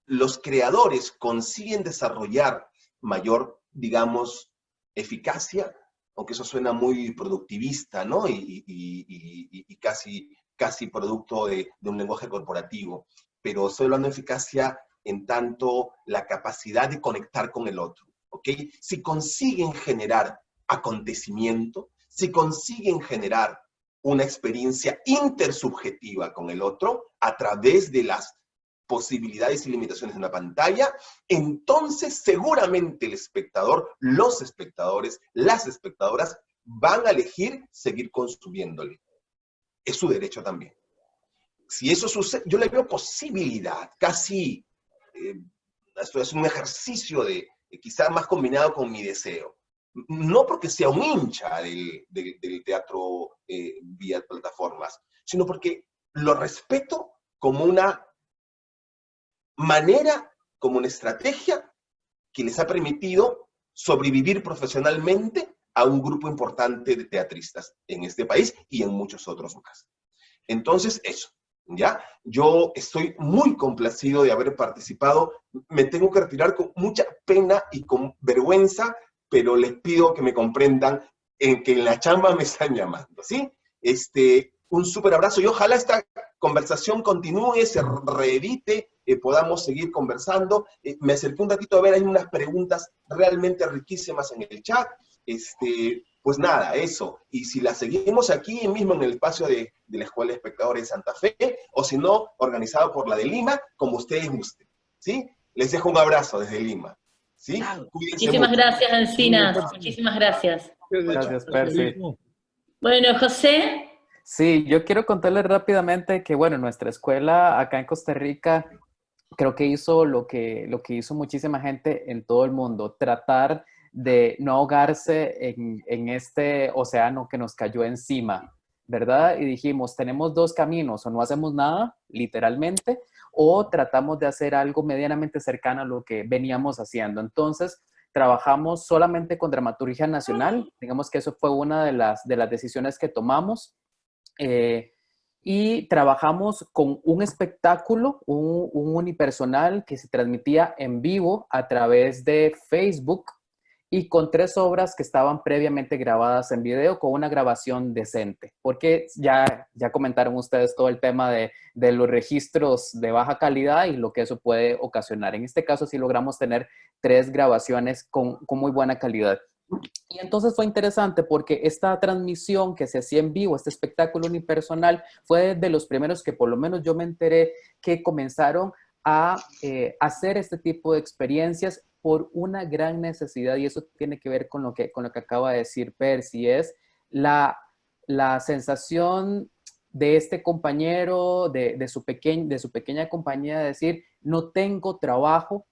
los creadores consiguen desarrollar mayor, digamos, eficacia, aunque eso suena muy productivista, ¿no? Y casi producto de un lenguaje corporativo, pero estoy hablando de eficacia en tanto la capacidad de conectar con el otro, ¿ok? Si consiguen generar acontecimiento, si consiguen generar una experiencia intersubjetiva con el otro a través de las posibilidades y limitaciones de una pantalla, entonces seguramente el espectador, los espectadores, las espectadoras van a elegir seguir consumiéndole. Es su derecho también. Si eso sucede, yo le veo posibilidad, casi, esto es un ejercicio quizá más combinado con mi deseo. No porque sea un hincha del teatro vía plataformas, sino porque lo respeto como una manera, como una estrategia que les ha permitido sobrevivir profesionalmente a un grupo importante de teatristas en este país y en muchos otros más. Entonces, eso, ¿ya? Yo estoy muy complacido de haber participado. Me tengo que retirar con mucha pena y con vergüenza, pero les pido que me comprendan en que en la chamba me están llamando, ¿sí? Un súper abrazo y ojalá esta conversación continúe, se reedite, podamos seguir conversando. Me acerqué un ratito a ver, hay unas preguntas realmente riquísimas en el chat. Pues nada, eso. Y si la seguimos aquí mismo en el espacio de la Escuela de Espectadores de Santa Fe, o si no, organizado por la de Lima, como ustedes gusten, ¿sí? Les dejo un abrazo desde Lima, ¿sí? Cuídense Muchísimas mucho. gracias, Encinas. Muchísimas gracias. Gracias, Percy. Bueno, José. Sí, yo quiero contarles rápidamente que, bueno, nuestra escuela acá en Costa Rica creo que hizo lo que hizo muchísima gente en todo el mundo, tratar de no ahogarse en este océano que nos cayó encima, ¿verdad? Y dijimos, tenemos dos caminos, o no hacemos nada, literalmente, o tratamos de hacer algo medianamente cercano a lo que veníamos haciendo. Entonces, trabajamos solamente con dramaturgia nacional, digamos que eso fue una de las decisiones que tomamos, y trabajamos con un espectáculo, un unipersonal que se transmitía en vivo a través de Facebook, y con 3 obras que estaban previamente grabadas en video con una grabación decente, porque ya comentaron ustedes todo el tema de los registros de baja calidad y lo que eso puede ocasionar. En este caso sí logramos tener 3 grabaciones con muy buena calidad. Y entonces fue interesante porque esta transmisión que se hacía en vivo, este espectáculo unipersonal, fue de los primeros que por lo menos yo me enteré que comenzaron a hacer este tipo de experiencias por una gran necesidad, y eso tiene que ver con lo que acaba de decir Percy, es la sensación de este compañero, de su pequeña compañía, de decir, no tengo trabajo,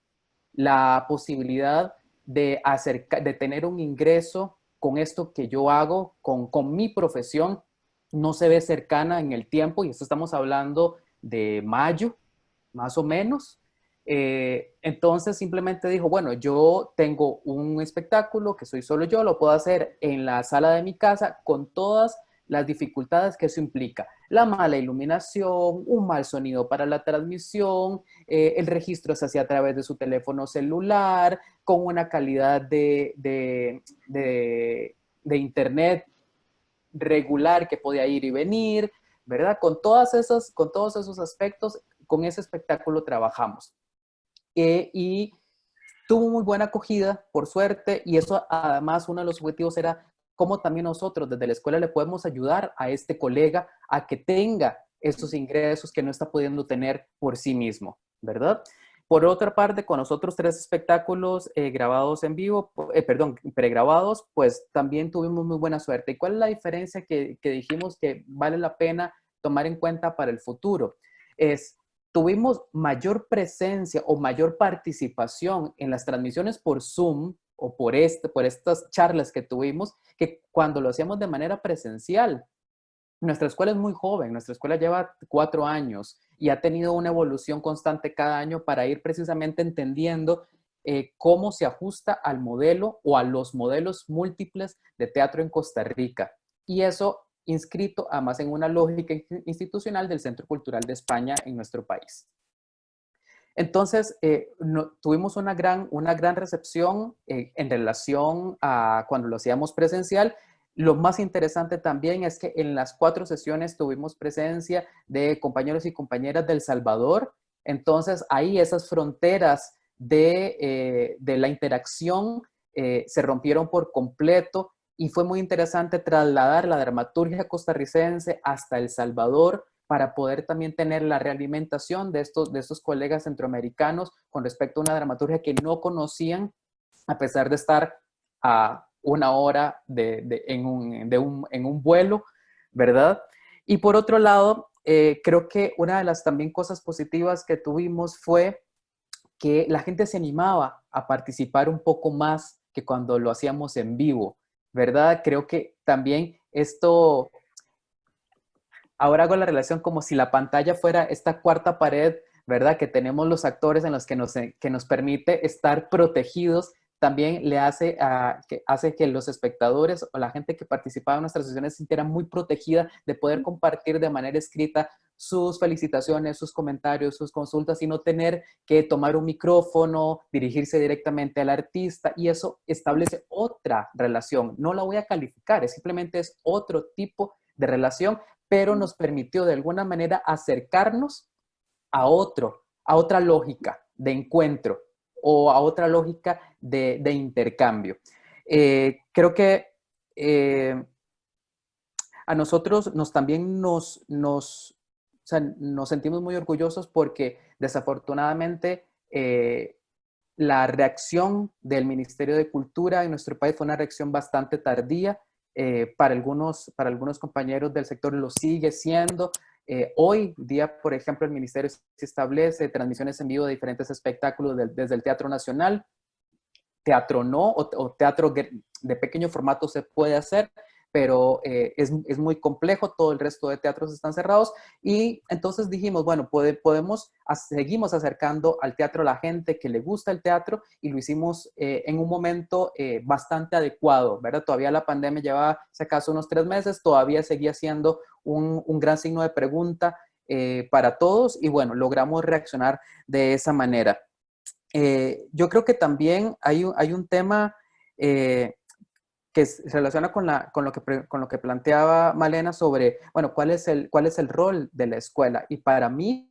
la posibilidad de tener un ingreso con esto que yo hago, con mi profesión, no se ve cercana en el tiempo, y esto estamos hablando de mayo, más o menos. Entonces simplemente dijo, bueno, yo tengo un espectáculo que soy solo yo, lo puedo hacer en la sala de mi casa con todas las dificultades que eso implica. La mala iluminación, un mal sonido para la transmisión, el registro se hacía a través de su teléfono celular, con una calidad de internet regular que podía ir y venir, ¿verdad? Con todos esos aspectos, con ese espectáculo trabajamos. Y tuvo muy buena acogida, por suerte, y eso además uno de los objetivos era cómo también nosotros desde la escuela le podemos ayudar a este colega a que tenga esos ingresos que no está pudiendo tener por sí mismo, ¿verdad? Por otra parte, con nosotros 3 espectáculos grabados en vivo, pregrabados, pues también tuvimos muy buena suerte. ¿Y cuál es la diferencia que dijimos que vale la pena tomar en cuenta para el futuro? Tuvimos mayor presencia o mayor participación en las transmisiones por Zoom o por estas charlas que tuvimos, que cuando lo hacíamos de manera presencial. Nuestra escuela es muy joven, nuestra escuela lleva 4 años y ha tenido una evolución constante cada año para ir precisamente entendiendo cómo se ajusta al modelo o a los modelos múltiples de teatro en Costa Rica. Y eso inscrito además en una lógica institucional del Centro Cultural de España en nuestro país. Entonces, tuvimos una gran recepción en relación a cuando lo hacíamos presencial. Lo más interesante también es que en las 4 sesiones tuvimos presencia de compañeros y compañeras del Salvador. Entonces, ahí esas fronteras de la interacción se rompieron por completo, y fue muy interesante trasladar la dramaturgia costarricense hasta El Salvador para poder también tener la realimentación de estos colegas centroamericanos con respecto a una dramaturgia que no conocían, a pesar de estar a 1 hora en un vuelo, ¿verdad? Y por otro lado, creo que una de las también cosas positivas que tuvimos fue que la gente se animaba a participar un poco más que cuando lo hacíamos en vivo, ¿verdad? Creo que también esto, ahora hago la relación como si la pantalla fuera esta 4ª pared, ¿verdad? Que tenemos los actores en los que nos permite estar protegidos, también le hace que los espectadores o la gente que participaba en nuestras sesiones se sintiera muy protegida de poder compartir de manera escrita sus felicitaciones, sus comentarios, sus consultas, y no tener que tomar un micrófono, dirigirse directamente al artista, y eso establece otra relación. No la voy a calificar, simplemente es otro tipo de relación, pero nos permitió de alguna manera acercarnos a otra lógica de encuentro o a otra lógica de intercambio. Creo que a nosotros también nos sentimos muy orgullosos porque desafortunadamente la reacción del Ministerio de Cultura en nuestro país fue una reacción bastante tardía. Para algunos compañeros del sector lo sigue siendo. Hoy día, por ejemplo, el Ministerio se establece transmisiones en vivo de diferentes espectáculos desde el Teatro Nacional. teatro no, o teatro de pequeño formato se puede hacer, pero es muy complejo, todo el resto de teatros están cerrados, y entonces dijimos, bueno, seguimos acercando al teatro a la gente que le gusta el teatro, y lo hicimos en un momento bastante adecuado, ¿verdad? Todavía la pandemia llevaba, si acaso, unos 3 meses, todavía seguía siendo un gran signo de pregunta para todos, y bueno, logramos reaccionar de esa manera. Yo creo que también hay un tema que se relaciona con lo que planteaba Malena sobre, bueno, cuál es el rol de la escuela. Y para mí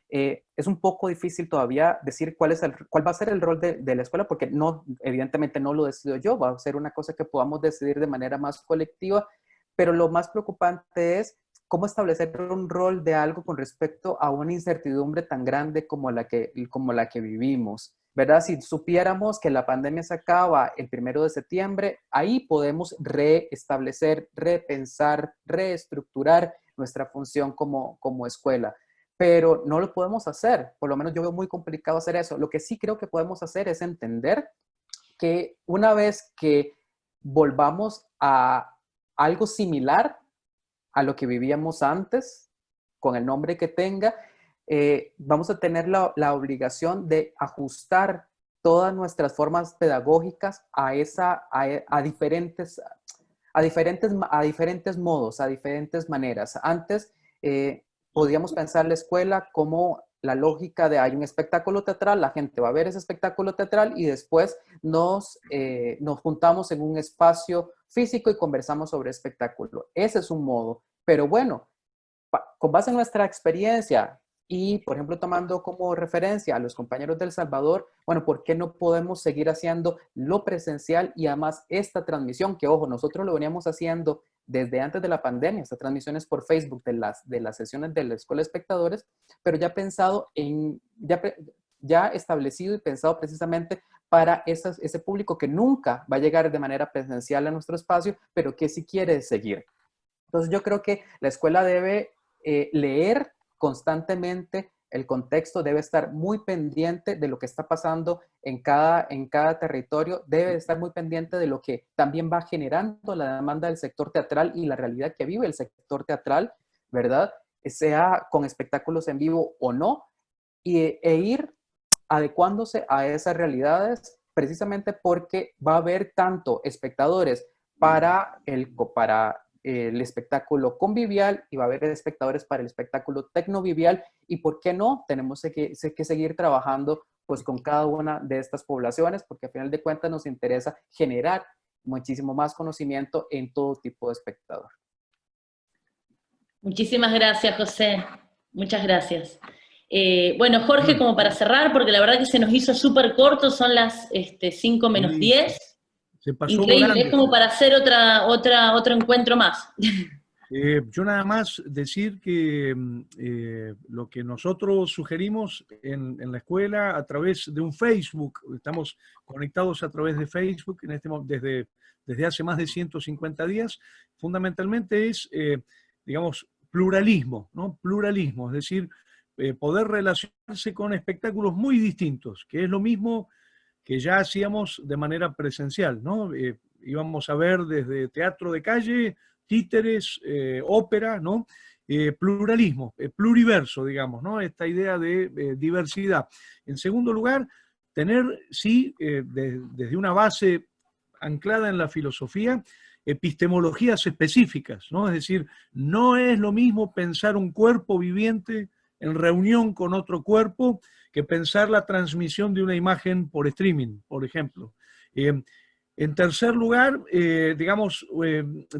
es un poco difícil todavía decir cuál va a ser el rol de la escuela, porque evidentemente no lo decido yo, va a ser una cosa que podamos decidir de manera más colectiva, pero lo más preocupante es cómo establecer un rol de algo con respecto a una incertidumbre tan grande como la que vivimos, ¿verdad? Si supiéramos que la pandemia se acaba el 1 de septiembre, ahí podemos reestablecer, repensar, reestructurar nuestra función como escuela. Pero no lo podemos hacer, por lo menos yo veo muy complicado hacer eso. Lo que sí creo que podemos hacer es entender que una vez que volvamos a algo similar a lo que vivíamos antes, con el nombre que tenga, vamos a tener la obligación de ajustar todas nuestras formas pedagógicas a diferentes modos, a diferentes maneras. Antes podíamos pensar la escuela como la lógica de hay un espectáculo teatral, la gente va a ver ese espectáculo teatral y después nos juntamos en un espacio físico y conversamos sobre espectáculo. Ese es un modo, pero bueno, con base en nuestra experiencia y, por ejemplo, tomando como referencia a los compañeros de El Salvador, bueno, ¿por qué no podemos seguir haciendo lo presencial y además esta transmisión, que ojo, nosotros lo veníamos haciendo desde antes de la pandemia, estas transmisiones por Facebook de las sesiones de la Escuela de Espectadores, pero ya pensado ya establecido y pensado precisamente para ese público que nunca va a llegar de manera presencial a nuestro espacio, pero que sí quiere seguir. Entonces yo creo que la escuela debe leer constantemente el contexto, debe estar muy pendiente de lo que está pasando en cada territorio, debe estar muy pendiente de lo que también va generando la demanda del sector teatral y la realidad que vive el sector teatral, ¿verdad? Sea con espectáculos en vivo o no, e ir adecuándose a esas realidades precisamente porque va a haber tanto espectadores para el espectáculo convivial y va a haber espectadores para el espectáculo tecnovivial, y por qué no, tenemos que seguir trabajando pues con cada una de estas poblaciones, porque al final de cuentas nos interesa generar muchísimo más conocimiento en todo tipo de espectador. Muchísimas gracias, José. Muchas gracias. Bueno, Jorge, como para cerrar, porque la verdad que se nos hizo súper corto, son las 5 menos 10. Se pasó increíble, volando. Es como para hacer otro encuentro más. Yo nada más decir que lo que nosotros sugerimos en la escuela a través de un Facebook, estamos conectados a través de Facebook desde hace más de 150 días, fundamentalmente es, digamos, pluralismo, ¿no? Pluralismo, es decir, poder relacionarse con espectáculos muy distintos, que es lo mismo que ya hacíamos de manera presencial, ¿no? Íbamos a ver desde teatro de calle, títeres, ópera, ¿no? Pluralismo, pluriverso, digamos, ¿no? Esta idea de diversidad. En segundo lugar, tener, sí, desde una base anclada en la filosofía, epistemologías específicas, ¿no? Es decir, no es lo mismo pensar un cuerpo viviente en reunión con otro cuerpo que pensar la transmisión de una imagen por streaming, por ejemplo. En tercer lugar, digamos,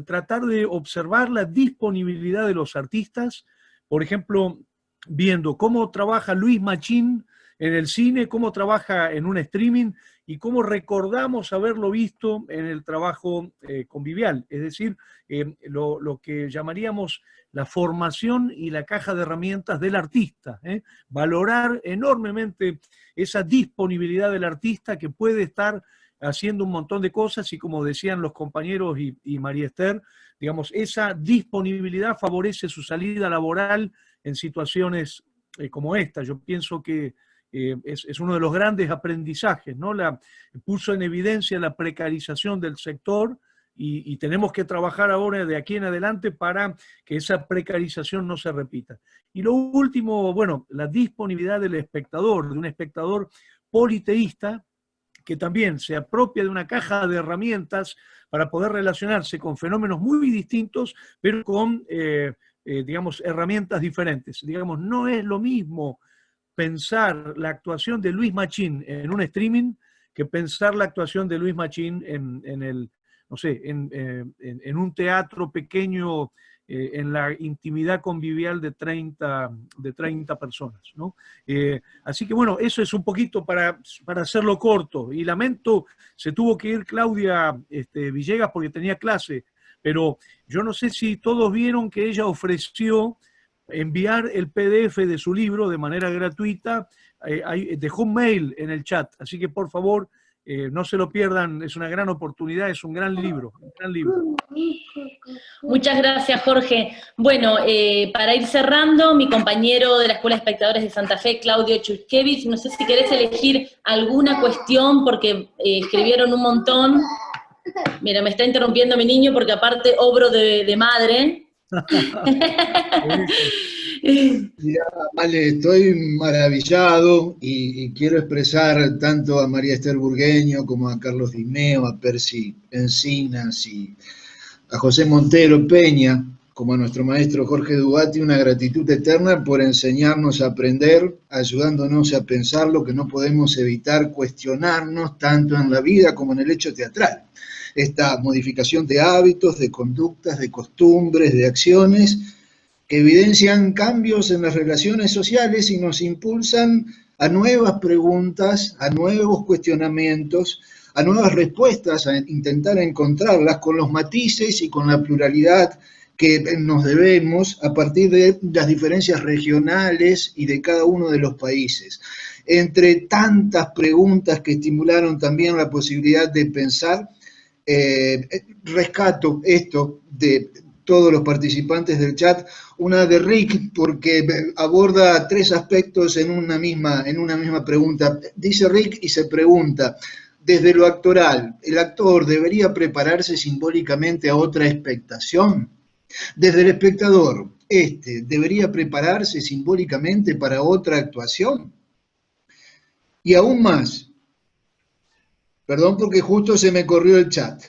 tratar de observar la disponibilidad de los artistas, por ejemplo, viendo cómo trabaja Luis Machín en el cine, cómo trabaja en un streaming y cómo recordamos haberlo visto en el trabajo convivial, es decir, lo que llamaríamos la formación y la caja de herramientas del artista, valorar enormemente esa disponibilidad del artista que puede estar haciendo un montón de cosas y, como decían los compañeros y María Esther, digamos, esa disponibilidad favorece su salida laboral en situaciones como esta. Yo pienso que es uno de los grandes aprendizajes, ¿no? Puso en evidencia la precarización del sector y tenemos que trabajar ahora de aquí en adelante para que esa precarización no se repita. Y lo último, bueno, la disponibilidad del espectador, de un espectador politeísta, que también se apropia de una caja de herramientas para poder relacionarse con fenómenos muy distintos, pero con, digamos, herramientas diferentes. Digamos, no es lo mismo pensar la actuación de Luis Machín en un streaming que pensar la actuación de Luis Machín en el, no sé, en un teatro pequeño, en la intimidad convivial de 30 personas, ¿no? Así que bueno, eso es un poquito para hacerlo corto. Y lamento, se tuvo que ir Claudia Villegas porque tenía clase, pero yo no sé si todos vieron que ella ofreció enviar el PDF de su libro de manera gratuita, dejó un mail en el chat, así que por favor no se lo pierdan, es una gran oportunidad, es un gran libro, un gran libro. Muchas gracias, Jorge. Bueno, para ir cerrando, mi compañero de la Escuela de Espectadores de Santa Fe, Claudio Chuskevich, no sé si querés elegir alguna cuestión, porque escribieron un montón. Mira, me está interrumpiendo mi niño, porque aparte obro de madre. Mirá, Vale, estoy maravillado y quiero expresar tanto a María Esther Burgueño como a Carlos Dimeo, a Percy Encinas y a José Montero Peña, como a nuestro maestro Jorge Dubati, una gratitud eterna por enseñarnos a aprender, ayudándonos a pensar lo que no podemos evitar cuestionarnos tanto en la vida como en el hecho teatral. Esta modificación de hábitos, de conductas, de costumbres, de acciones, que evidencian cambios en las relaciones sociales y nos impulsan a nuevas preguntas, a nuevos cuestionamientos, a nuevas respuestas, a intentar encontrarlas con los matices y con la pluralidad que nos debemos a partir de las diferencias regionales y de cada uno de los países. Entre tantas preguntas que estimularon también la posibilidad de pensar, rescato esto de todos los participantes del chat, una de Rick, porque aborda tres aspectos en una misma pregunta. Dice Rick y se pregunta, desde lo actoral, ¿el actor debería prepararse simbólicamente a otra expectación? Desde el espectador, ¿debería prepararse simbólicamente para otra actuación? Y aún más, perdón porque justo se me corrió el chat.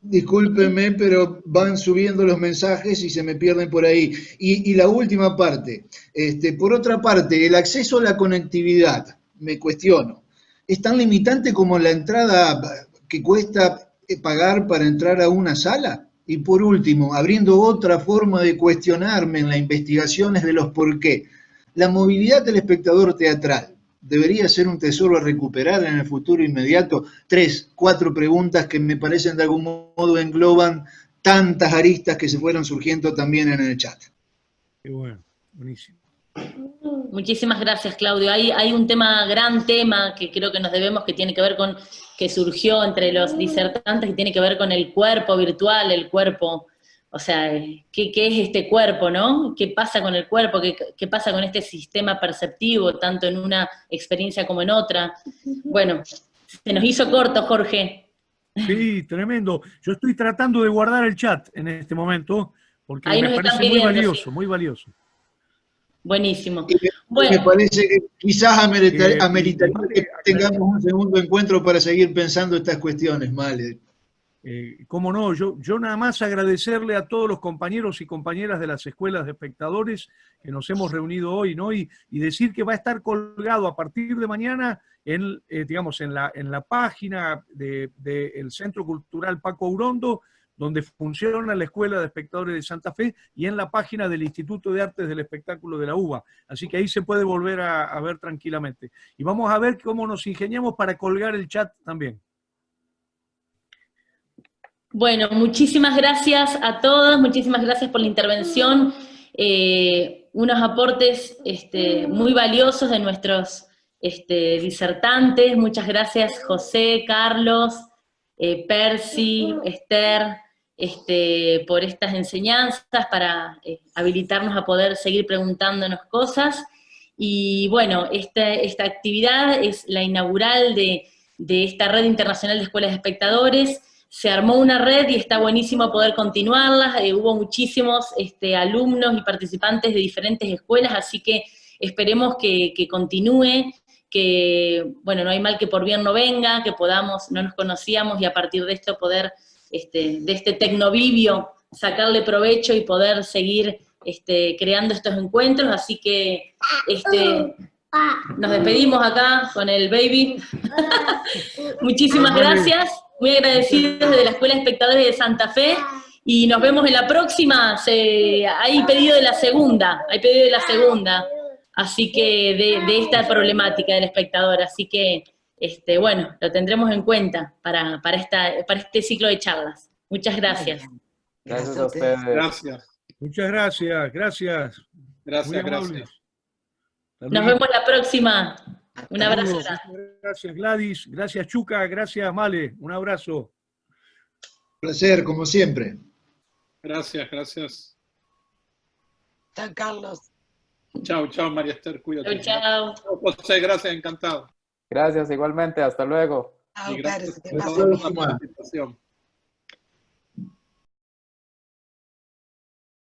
Discúlpenme, pero van subiendo los mensajes y se me pierden por ahí. Y la última parte, por otra parte, el acceso a la conectividad, me cuestiono, ¿es tan limitante como la entrada que cuesta pagar para entrar a una sala? Y por último, abriendo otra forma de cuestionarme en las investigaciones de los por qué, la movilidad del espectador teatral debería ser un tesoro a recuperar en el futuro inmediato. 3, 4 preguntas que me parecen de algún modo engloban tantas aristas que se fueron surgiendo también en el chat. Qué bueno, buenísimo. Muchísimas gracias, Claudio. Hay un gran tema que creo que nos debemos, que tiene que ver con, que surgió entre los disertantes, que tiene que ver con el cuerpo virtual, el cuerpo. O sea, ¿qué es este cuerpo, no? ¿Qué pasa con el cuerpo? ¿Qué pasa con este sistema perceptivo, tanto en una experiencia como en otra? Bueno, se nos hizo corto, Jorge. Sí, tremendo. Yo estoy tratando de guardar el chat en este momento, porque ahí me nos parece están pidiendo, muy valioso, sí. muy valioso. Buenísimo. Bueno, me parece que quizás ameritaría que tengamos un segundo encuentro para seguir pensando estas cuestiones, Male. Cómo no, yo nada más agradecerle a todos los compañeros y compañeras de las escuelas de espectadores que nos hemos reunido hoy, ¿no? Y decir que va a estar colgado a partir de mañana digamos, en la página del Centro Cultural Paco Urondo, donde funciona la Escuela de Espectadores de Santa Fe, y en la página del Instituto de Artes del Espectáculo de la UBA. Así que ahí se puede volver a ver tranquilamente. Y vamos a ver cómo nos ingeniamos para colgar el chat también. Bueno, muchísimas gracias a todos, muchísimas gracias por la intervención, unos aportes muy valiosos de nuestros disertantes. Muchas gracias, José, Carlos, Percy, Esther, por estas enseñanzas, para habilitarnos a poder seguir preguntándonos cosas. Y bueno, esta actividad es la inaugural de esta red internacional de escuelas de espectadores. Se armó una red y está buenísimo poder continuarla. Hubo muchísimos alumnos y participantes de diferentes escuelas, así que esperemos que continúe, que, bueno, no hay mal que por bien no venga, que podamos, no nos conocíamos y a partir de esto poder, de este tecnovivio, sacarle provecho y poder seguir creando estos encuentros, así que nos despedimos acá con el baby. Muchísimas gracias, muy agradecidos desde la Escuela de Espectadores de Santa Fe, y nos vemos en la próxima. Hay pedido de la segunda, así que de esta problemática del espectador, así que bueno, lo tendremos en cuenta para este ciclo de charlas. Muchas gracias. Gracias a ustedes. Gracias. Muchas gracias, gracias. Gracias, Muy amables. gracias. Nos vemos la próxima. Un abrazo. Gracias Gladys, gracias Chuca, gracias Male, un abrazo. Placer, como siempre. Gracias, gracias. Chao, Carlos. Chao, chao, María Esther, cuídate. Chao. José, gracias, encantado. Gracias igualmente, hasta luego. Chao, Y gracias Pérez, que por pasen toda bien. la participación.